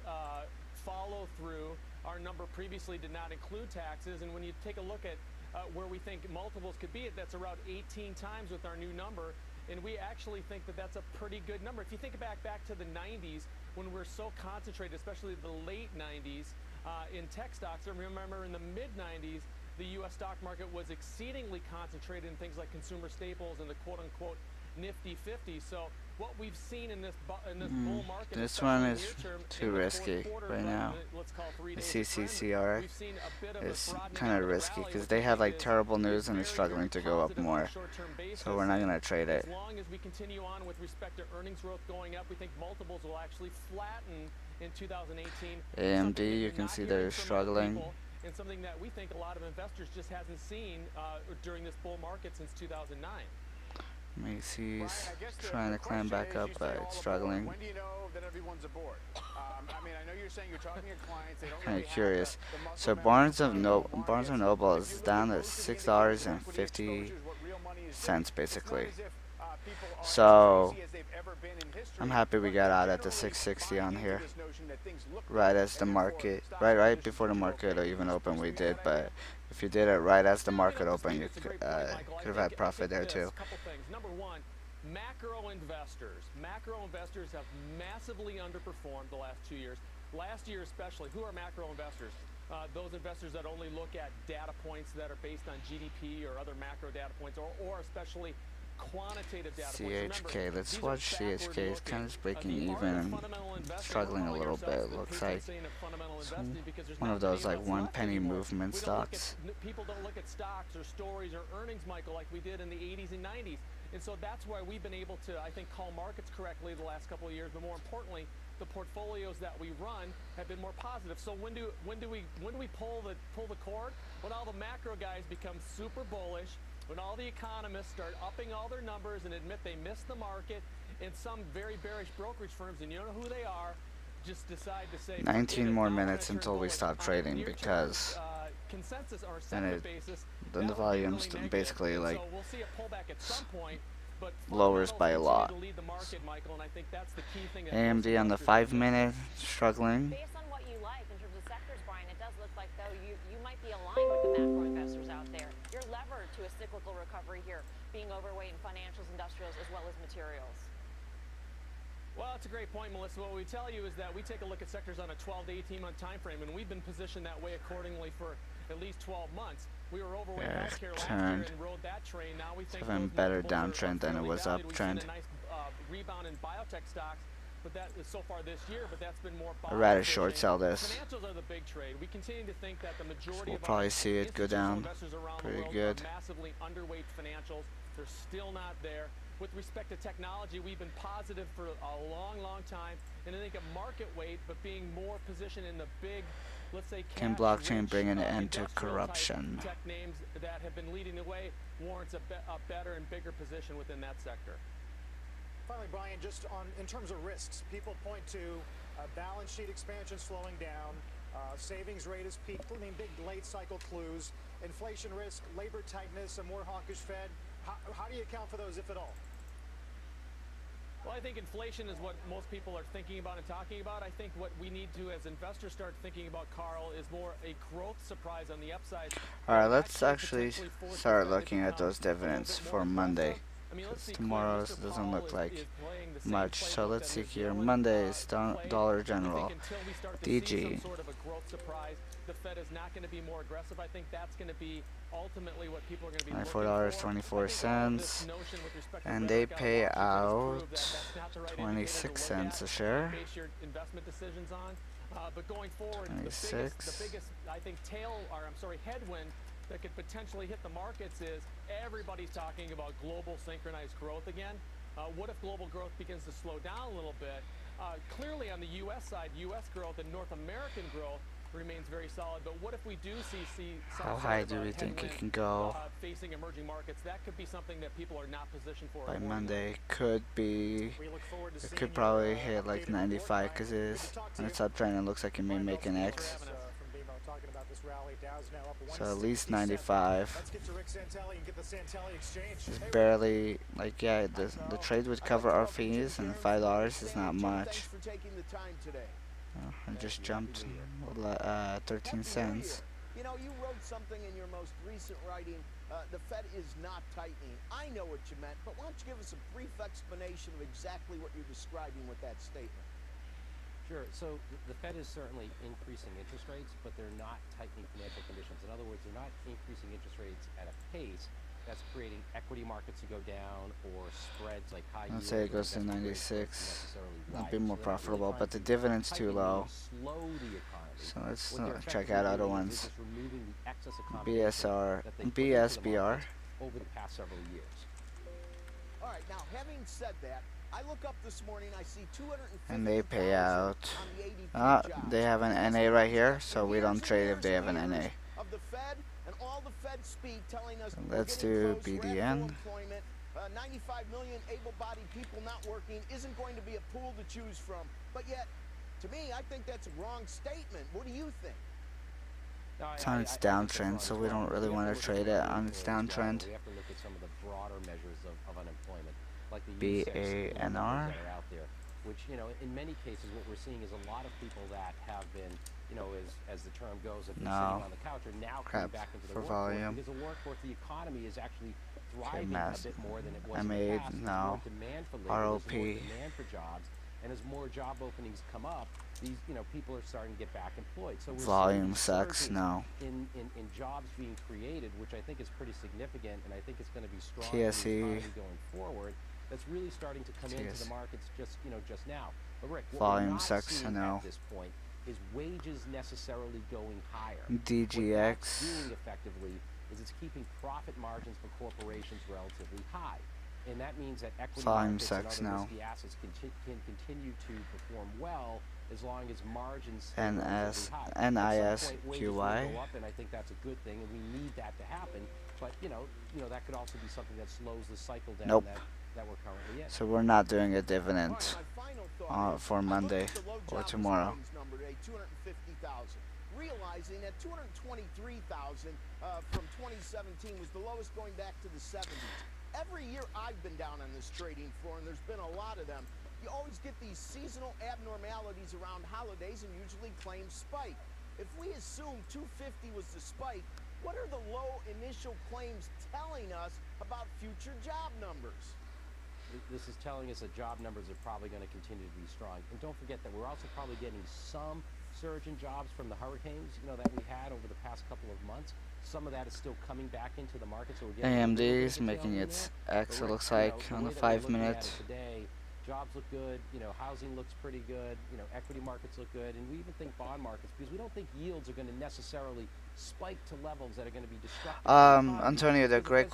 follow through. Our number previously did not include taxes, and when you take a look at where we think multiples could be, that's around 18 times with our new number, and we actually think that that's a pretty good number. If you think back to the 90s, when we're so concentrated, especially the late 90s, in tech stocks, and remember in the mid-90s, the U.S. stock market was exceedingly concentrated in things like consumer staples and the quote-unquote nifty 50. So what we've seen in this bull market, this one is too risky right now. The CCCR is kind of risky because they have like terrible news and it's struggling to go up more. So we're not going to trade it. As long as we continue on with respect to earnings growth going up, we think multiples will actually flatten in 2018. AMD, you can see they're struggling. And something that we think a lot of investors just hasn't seen during this bull market since 2009. Macy's trying to climb back up, but it's struggling. When do you know that everyone's aboard? I mean, I know you're saying you're talking to clients. They don't Kind really of curious. So Barnes and Noble is down to $6.50 basically. So I'm happy we got out at the 660 on here. Right as the market, right before the market even opened, we did. But if you did it right as the market opened, you could have had profit there too. Couple things. Number one, macro investors. Macro investors have massively underperformed the last 2 years. Last year especially. Who are macro investors? Those investors that only look at data points that are based on GDP or other macro data points, or especially quantitative data points. CHK, let's watch CHK. It's kind of breaking even and struggling a little bit. Looks like one of those like 1 penny movement stocks. People don't look at stocks or stories or earnings, Michael, like we did in the 80s and 90s. And so that's why we've been able to, I think, call markets correctly the last couple of years. But more importantly, the portfolios that we run have been more positive. So when do we pull the cord? When all the macro guys become super bullish. When all the economists start upping all their numbers and admit they missed the market, and some very bearish brokerage firms, and you don't know who they are, just decide to say 19 more minutes until we stop trading, because then the volume's basically like lowers by a lot. AMD on the 5-minute struggling. Based on what you like in terms of sectors, Brian, it does look like though you might be aligned with the macro investors out there. You're levered to a cyclical recovery here, being overweight in financials, industrials, as well as materials. Well, that's a great point, Melissa. What we tell you is that we take a look at sectors on a 12 to 18-month time frame, and we've been positioned that way accordingly for at least 12 months. We were overweight healthcare last year and rode that train. Now we think even better downtrend than it was uptrend. A nice rebound in biotech stocks, but that is so far this year, but that's been more. I'd rather short sell this. Financials are the big trade. We continue to think that the majority we'll probably see it go down pretty good. Massively underweight financials. They're still not there. With respect to technology, we've been positive for a long, long time, and I think a market weight, but being more positioned in the big, let's say, can blockchain bring an end to corruption? Tech names that have been leading the way warrants a better and bigger position within that sector. Finally, Brian, just in terms of risks, people point to balance sheet expansion slowing down, savings rate is peaked, I mean, big late cycle clues, inflation risk, labor tightness, a more hawkish Fed. How do you account for those, if at all? Well, I think inflation is what most people are thinking about and talking about. I think what we need to, as investors, start thinking about, Carl, is more a growth surprise on the upside. All right, let's actually start looking at those dividends for Monday. Because tomorrow doesn't look like much. So let's see here. Monday is Dollar General, DG. The Fed is not going to be more aggressive. I think that's going to be ultimately what people are going to be $94.24, and they pay out 26 cents a share. Base your investment decisions on. But going forward, 26. the biggest, I think, headwind that could potentially hit the markets is everybody's talking about global synchronized growth again. What if global growth begins to slow down a little bit? Clearly on the U.S. side, U.S. growth and North American growth remains very solid, but what if we do see how high do we think it can go facing emerging markets? That could be something that people are not positioned for by Monday. Could be, it could probably hit like 95 because it is on its uptrend. It looks like it may make an X. So at least 95. It's barely, like, yeah, the trade would cover our fees, and $5 is not much. I just jumped 13 cents. You know, you wrote something in your most recent writing, the Fed is not tightening. I know what you meant, but why don't you give us a brief explanation of exactly what you're describing with that statement? Sure. So the Fed is certainly increasing interest rates, but they're not tightening financial conditions. In other words, they're not increasing interest rates at a pace that's creating equity markets to go down or spreads like high yield. Let's say it goes to 96. It'll be more profitable, but the dividend's too low. So let's check out other ones. BSBR. Over the past several years. All right, now having said that, I look up this morning, I see 250. And they pay out. They have an NA right here, so we don't trade if they have an NA. Of the Fed and all the Fed speak telling us Let's do BDN. 95 million able-bodied people not working isn't going to be a pool to choose from. But yet, to me, I think that's a wrong statement. What do you think? It's on its downtrend, so we don't really want to trade it on its downtrend. We have to look at some of the broader measures of unemployment, like the BANR. that are out there, which, you know, in many cases what we're seeing is a lot of people that have been, you know, as the term goes, have been sitting on the couch are now coming back into the workforce, because the workforce, the economy is actually thriving a bit more than it was in the past. There's more demand for labor, there's more demand for jobs, and as more job openings come up, these, you know, people are starting to get back employed. So we're volume sucks now. In jobs being created, which I think is pretty significant, and I think it's going to be strong TSE going forward. That's really starting to come into the markets just now. But Rick, what volume we're not sucks seeing now. at this point is wages necessarily going higher. DGX. What that's doing effectively is it's keeping profit margins for corporations relatively high. And that means that equity markets and other risky assets can continue to perform well as long as margins stay high. NISQY. Go up, and I think that's a good thing, and we need that to happen. But you know that could also be something that slows the cycle down that we're currently in. So we're not doing a dividend for Monday or tomorrow. Realizing that 223,000 from 2017 was the lowest going back to the 70s. Every year I've been down on this trading floor, and there's been a lot of them, you always get these seasonal abnormalities around holidays and usually claims spike. If we assume 250 was the spike, what are the low initial claims telling us about future job numbers? This is telling us that job numbers are probably going to continue to be strong. And don't forget that we're also probably getting some surge in jobs from the hurricanes, that we had over the past couple of months. Some of that is still coming back into the market. So we're getting AMD is making its X, it looks like, on the 5 minute. Today, jobs look good, housing looks pretty good, equity markets look good, and we even think bond markets, because we don't think yields are going to necessarily spike to levels that are going to be destructive. Antonio, the great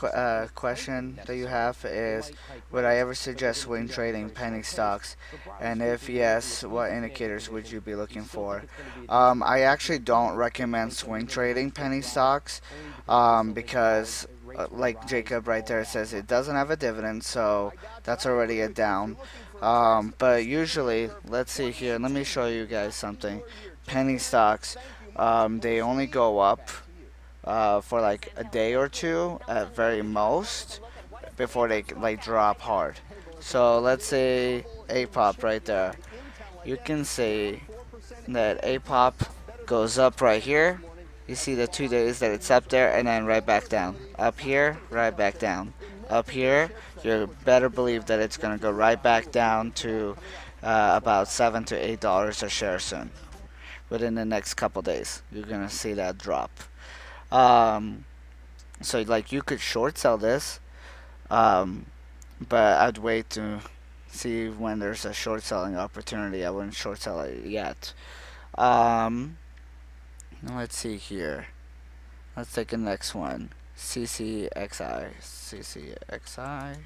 question that you have is, would I ever suggest swing trading penny stocks? And if yes, what indicators would you be looking for? I actually don't recommend swing trading penny stocks because like Jacob right there says, it doesn't have a dividend, so that's already a down. But usually, let's see here, let me show you guys something. Penny stocks, they only go up for like a day or two at very most before they like drop hard. So let's say APOP right there. You can see that APOP goes up right here. You see the 2 days that it's up there and then right back down. Up here, right back down. Up here, you better believe that it's going to go right back down to about $7 to $8 a share soon. Within the next couple days, you're going to see that drop. So like you could short sell this, but I'd wait to see when there's a short selling opportunity. I wouldn't short sell it yet. Let's see here. Let's take the next one. CCXI. CCXI.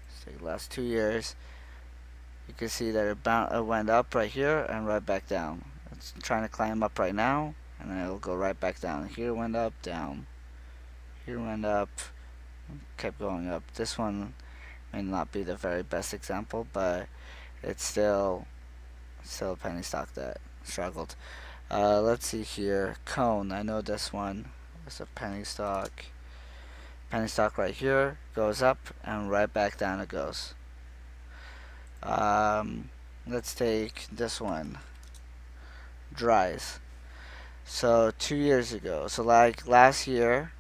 Let's take the last 2 years. You can see that it went up right here and right back down. It's trying to climb up right now, and then it'll go right back down. Here went up, down. Here went up, kept going up. This one may not be the very best example, but it's still a penny stock that struggled. Let's see here. Cone, I know this one. It's a penny stock. Penny stock right here goes up and right back down it goes. Let's take this one. Dries. So 2 years ago, so like last year,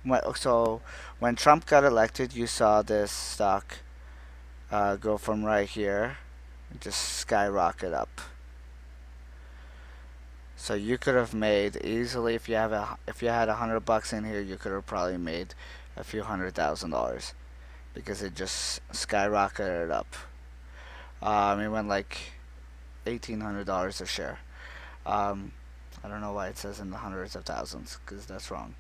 when Trump got elected, you saw this stock go from right here and just skyrocket up. So you could have made easily, if you had $100 in here, you could have probably made a few $100,000 because it just skyrocketed up. It went like $1,800 a share. I don't know why it says in the hundreds of thousands, because that's wrong.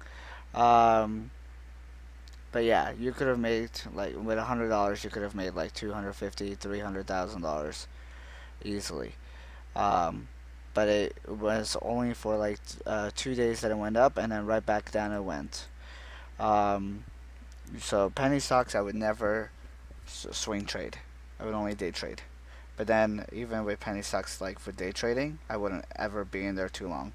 But yeah, you could have made, like, with $100, you could have made like $250,000, $300,000 easily. But it was only for like 2 days that it went up, and then right back down it went. So penny stocks, I would never swing trade. I would only day trade. But then even with penny stocks, like for day trading, I wouldn't ever be in there too long.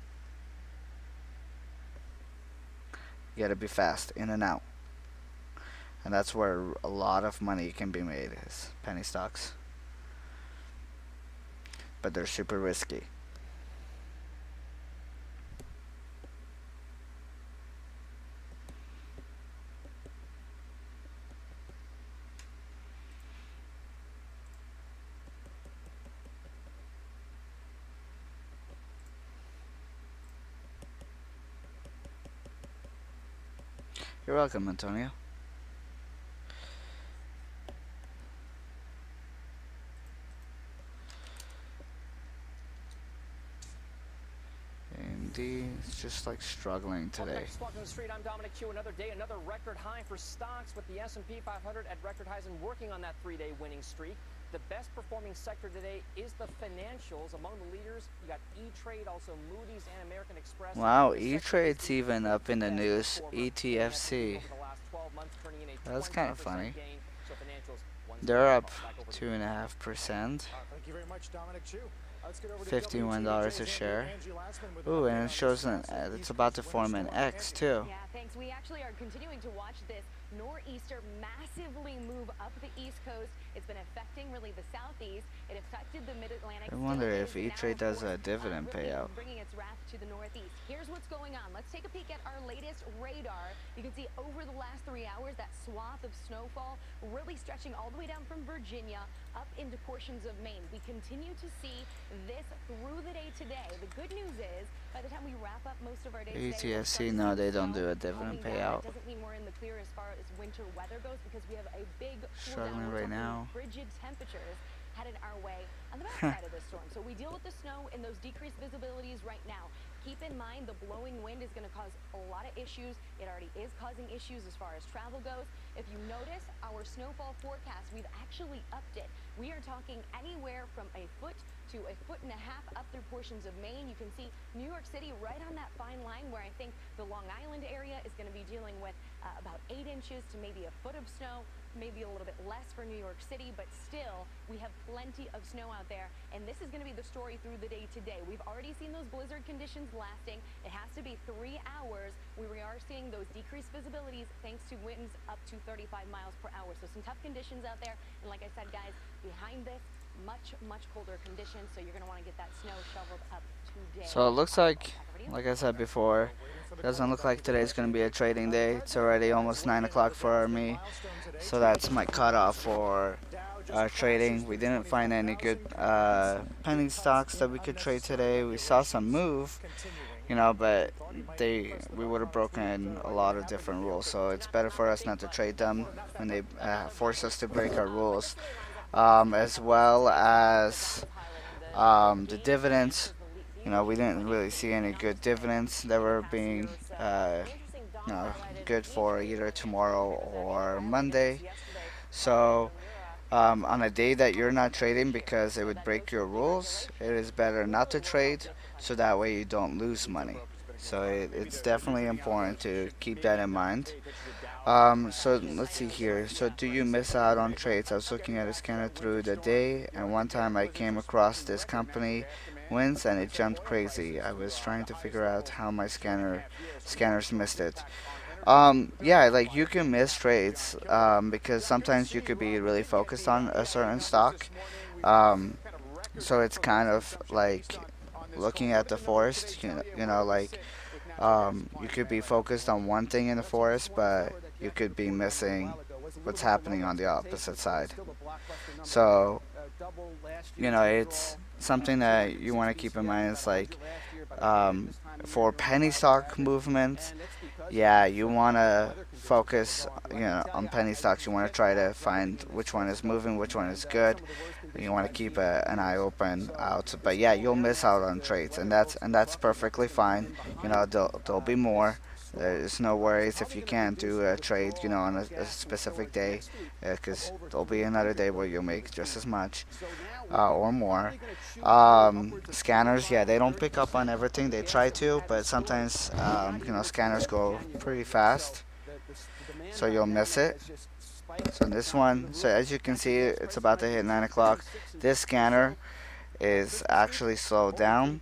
You gotta be fast, in and out. And that's where a lot of money can be made, is penny stocks. But they're super risky. You're welcome, Antonio. AMD is just like struggling today. Welcome to the street. I'm Dominic Q. Another day, another record high for stocks, with the S&P 500 at record highs and working on that 3-day winning streak. The best performing sector today is the financials. Among the leaders, you got E-Trade, also Moody's and American Express. Wow, E-Trade's even up in the news. ETFC. That's kind of funny. They're up 2.5%. Thank you very much, Dominic Chu. $51 a share. Ooh, and it shows that it's about to form an X too. Yeah, thanks. We actually are continuing to watch this nor'easter massively move up the East Coast. It's been affecting really the southeast. It affected the mid-Atlantic. I wonder if E-Trade does a dividend payout. Bringing its wrath to the northeast. Here's what's going on. Let's take a peek at our latest radar. You can see over the last 3 hours that swath of snowfall really stretching all the way down from Virginia up into portions of Maine. We continue to see this through the day today. The good news is, by the time we wrap up most of our day today, ETFC, no, they don't do a dividend payout. Doesn't mean we're in the clear as far as winter weather goes, because we have a big struggling right now. Frigid temperatures headed our way on the backside of this storm. So we deal with the snow and those decreased visibilities right now. Keep in mind the blowing wind is going to cause a lot of issues. It already is causing issues as far as travel goes. If you notice our snowfall forecast, we've actually upped it. We are talking anywhere from a foot to a foot and a half up through portions of Maine. You can see New York City right on that fine line, where I think the Long Island area is going to be dealing with about 8 inches to maybe a foot of snow, maybe a little bit less for New York City, but still we have plenty of snow out there, and this is going to be the story through the day today. We've already seen those blizzard conditions lasting. It has to be 3 hours where we are seeing those decreased visibilities thanks to winds up to 35 miles per hour. So some tough conditions out there, and like I said, guys, behind this, much colder conditions, so you're going to want to get that snow shoveled up today. So it looks like I said before, it doesn't look like today's going to be a trading day. It's already almost 9 o'clock for me, so that's my cutoff for trading. We didn't find any good penny stocks that we could trade today. We saw some move, you know, but we would have broken a lot of different rules, so it's better for us not to trade them when they force us to break our rules. As well as the dividends. You know, we didn't really see any good dividends that were being good for either tomorrow or Monday. So on a day that you're not trading because it would break your rules, it is better not to trade, so that way you don't lose money. So it's definitely important to keep that in mind. So let's see here. So do you miss out on trades? I was looking at a scanner through the day, and one time I came across this company wins and it jumped crazy. I was trying to figure out how my scanners missed it. Yeah, like you can miss trades because sometimes you could be really focused on a certain stock. So it's kind of like looking at the forest, you know, like you could be focused on one thing in the forest, but you could be missing what's happening on the opposite side. So, you know, it's something that you want to keep in mind. It's like For penny stock movement, yeah, you want to focus, on penny stocks. You want to try to find which one is moving, which one is good. You want to keep an eye open out. But yeah, you'll miss out on trades, and that's perfectly fine. There'll be more. There's no worries if you can't do a trade, on a specific day, because there'll be another day where you'll make just as much or more. Scanners, yeah, they don't pick up on everything. They try to, but sometimes, scanners go pretty fast, so you'll miss it. So this one, so as you can see, it's about to hit 9 o'clock. This scanner is actually slowed down,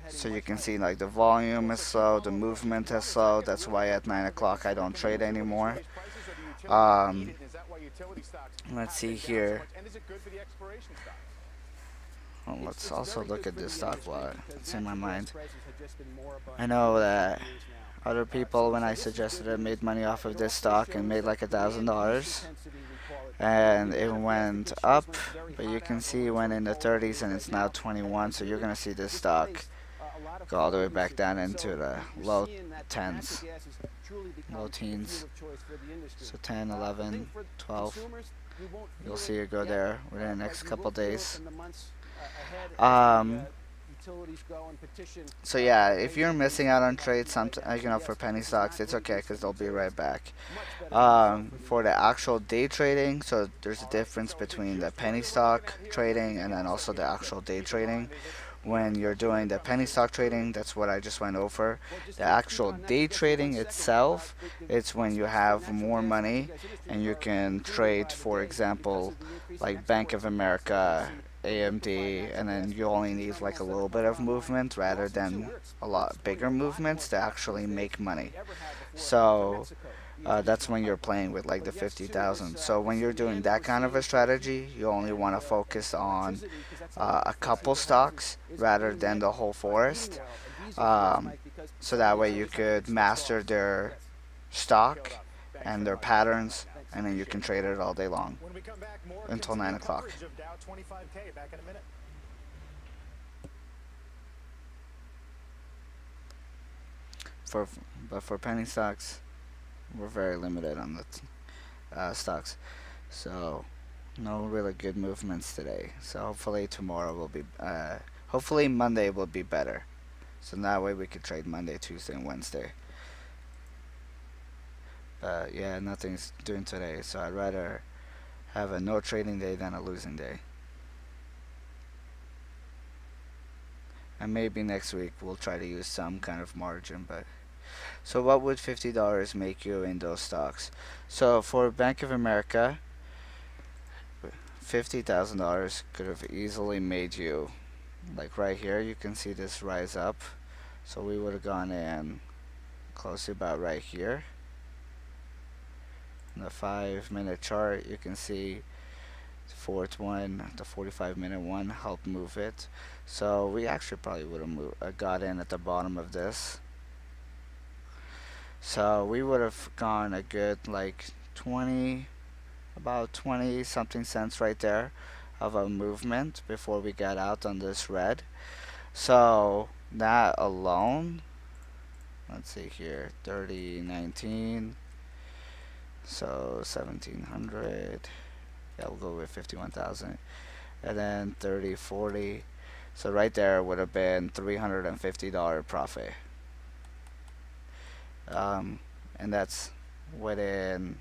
so you can see like the volume is slow, the movement is slow. That's why at 9 o'clock I don't trade anymore. Let's see here. Well, let's also look at this stock while it's in my mind. I know that other people, when I suggested it, made money off of this stock and made like $1,000. And it went up, but you can see it went in the 30s and it's now 21. So you're going to see this stock go all the way back down into the low 10s, low teens. So 10, 11, 12. You'll see it go there within the next couple days. So yeah, if you're missing out on trades, for penny stocks, it's okay because they'll be right back. For the actual day trading, so there's a difference between the penny stock trading and then also the actual day trading. When you're doing the penny stock trading, that's what I just went over. The actual day trading itself, it's when you have more money and you can trade, for example, like Bank of America, AMD, and then you only need like a little bit of movement rather than a lot bigger movements to actually make money. So that's when you're playing with like the 50,000. So when you're doing that kind of a strategy, you only want to focus on a couple stocks rather than the whole forest. So that way you could master their stock and their patterns, and then you can trade it all day long until 9 o'clock. But for penny stocks, we're very limited on the stocks, so no really good movements today. So hopefully tomorrow will be, hopefully Monday will be better. So that way we could trade Monday, Tuesday, and Wednesday. Yeah, nothing's doing today, so I'd rather have a no trading day than a losing day. And maybe next week we'll try to use some kind of margin. But so what would $50 make you in those stocks? So for Bank of America, $50,000 could have easily made you, like right here, you can see this rise up. So we would have gone in close to about right here. In the 5-minute chart, you can see the fourth one, the 45-minute one helped move it. So we actually probably would have got in at the bottom of this. So we would have gone a good like about 20 something cents right there of a movement before we got out on this red. So that alone, let's see here, 30.19. So 1,700. Yeah, we'll go with 51,000, and then 30.40. So right there would have been $350 profit. And that's within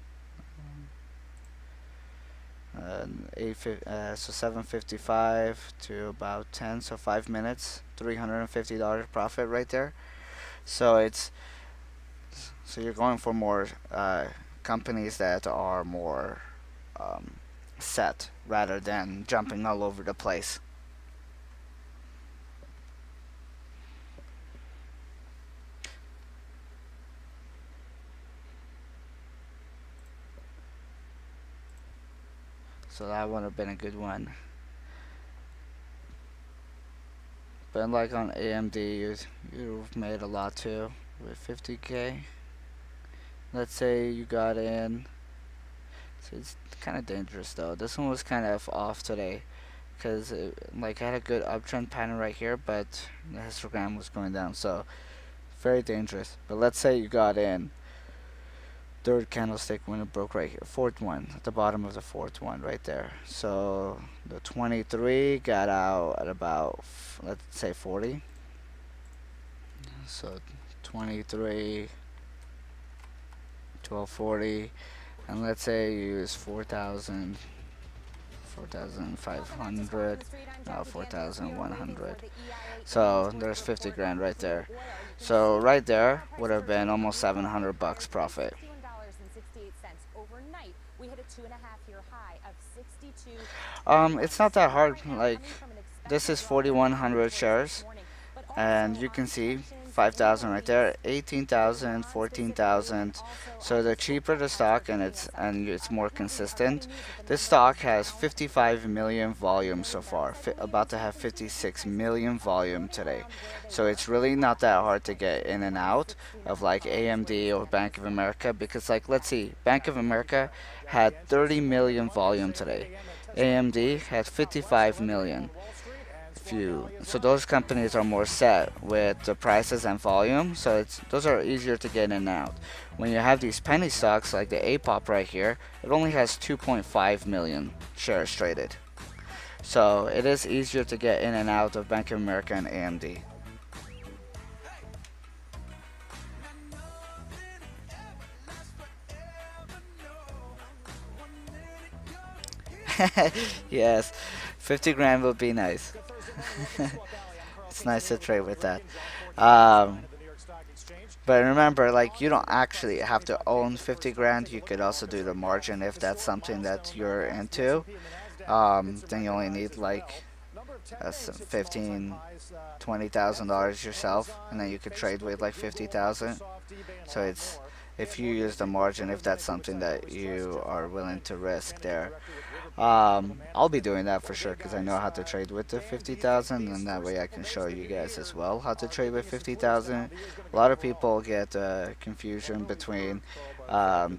so 7:55 to about 10. So 5 minutes, $350 profit right there. So you're going for more companies that are more set rather than jumping all over the place. So that would have been a good one. But like on AMD, you've made a lot too with 50K. Let's say you got in. So it's kind of dangerous though. This one was kind of off today because like I had a good uptrend pattern right here, but the histogram was going down, so very dangerous. But let's say you got in third candlestick when it broke right here, fourth one at the bottom of the fourth one right there. So the 23 got out at about, let's say 40. So 23, 1240, and let's say you use 4,000, 4,500, 4,100. So there's 50 grand right there. So right there would have been almost 700 bucks profit. Overnight, we hit a 2.5-year high of 62. It's not that hard. Like, this is 4,100 shares, and you can see 5,000 right there, 18,000, 14,000. So the cheaper the stock and it's more consistent. This stock has 55 million volume so far, about to have 56 million volume today. So it's really not that hard to get in and out of like AMD or Bank of America, because like, let's see, Bank of America had 30 million volume today. AMD had 55 million. So those companies are more set with the prices and volume, so those are easier to get in and out. When you have these penny stocks like the APOP right here, it only has 2.5 million shares traded. So it is easier to get in and out of Bank of America and AMD. Yes, 50 grand would be nice. It's nice to trade with that. But remember, like, you don't actually have to own 50 grand. You could also do the margin if that's something that you're into. Then you only need like $15,000, $20,000 yourself, and then you could trade with like 50,000. So it's, if you use the margin, if that's something that you are willing to risk there. I'll be doing that for sure, because I know how to trade with the 50,000, and that way I can show you guys as well how to trade with 50,000. A lot of people get confusion between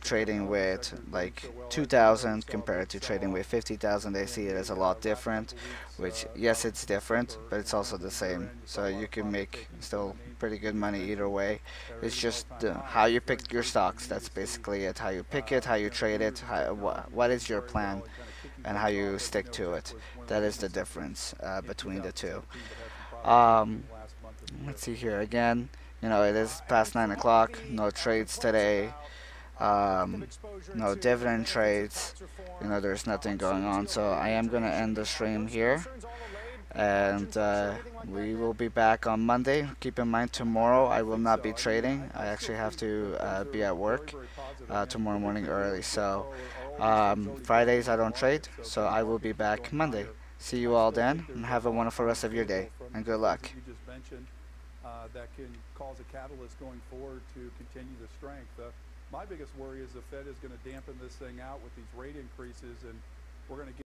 trading with like 2,000 compared to trading with 50,000. They see it as a lot different, which yes, it's different, but it's also the same. So you can make still pretty good money either way. It's just how you pick your stocks. That's basically it. How you pick it, how you trade it, what is your plan, and how you stick to it. That is the difference between the two. Let's see here again. You know, it is past 9 o'clock. No trades today. No dividend trades. You know, there's nothing going on. So I am going to end the stream here. And we will be back on Monday. Keep in mind, tomorrow I will not be trading. I actually have to be at work tomorrow morning early. So Fridays I don't trade, so I will be back Monday. See you all then, and have a wonderful rest of your day, and good luck. You just mentioned that can cause a catalyst going forward to continue the strength. My biggest worry is the Fed is going to dampen this thing out with these rate increases, and we're going to get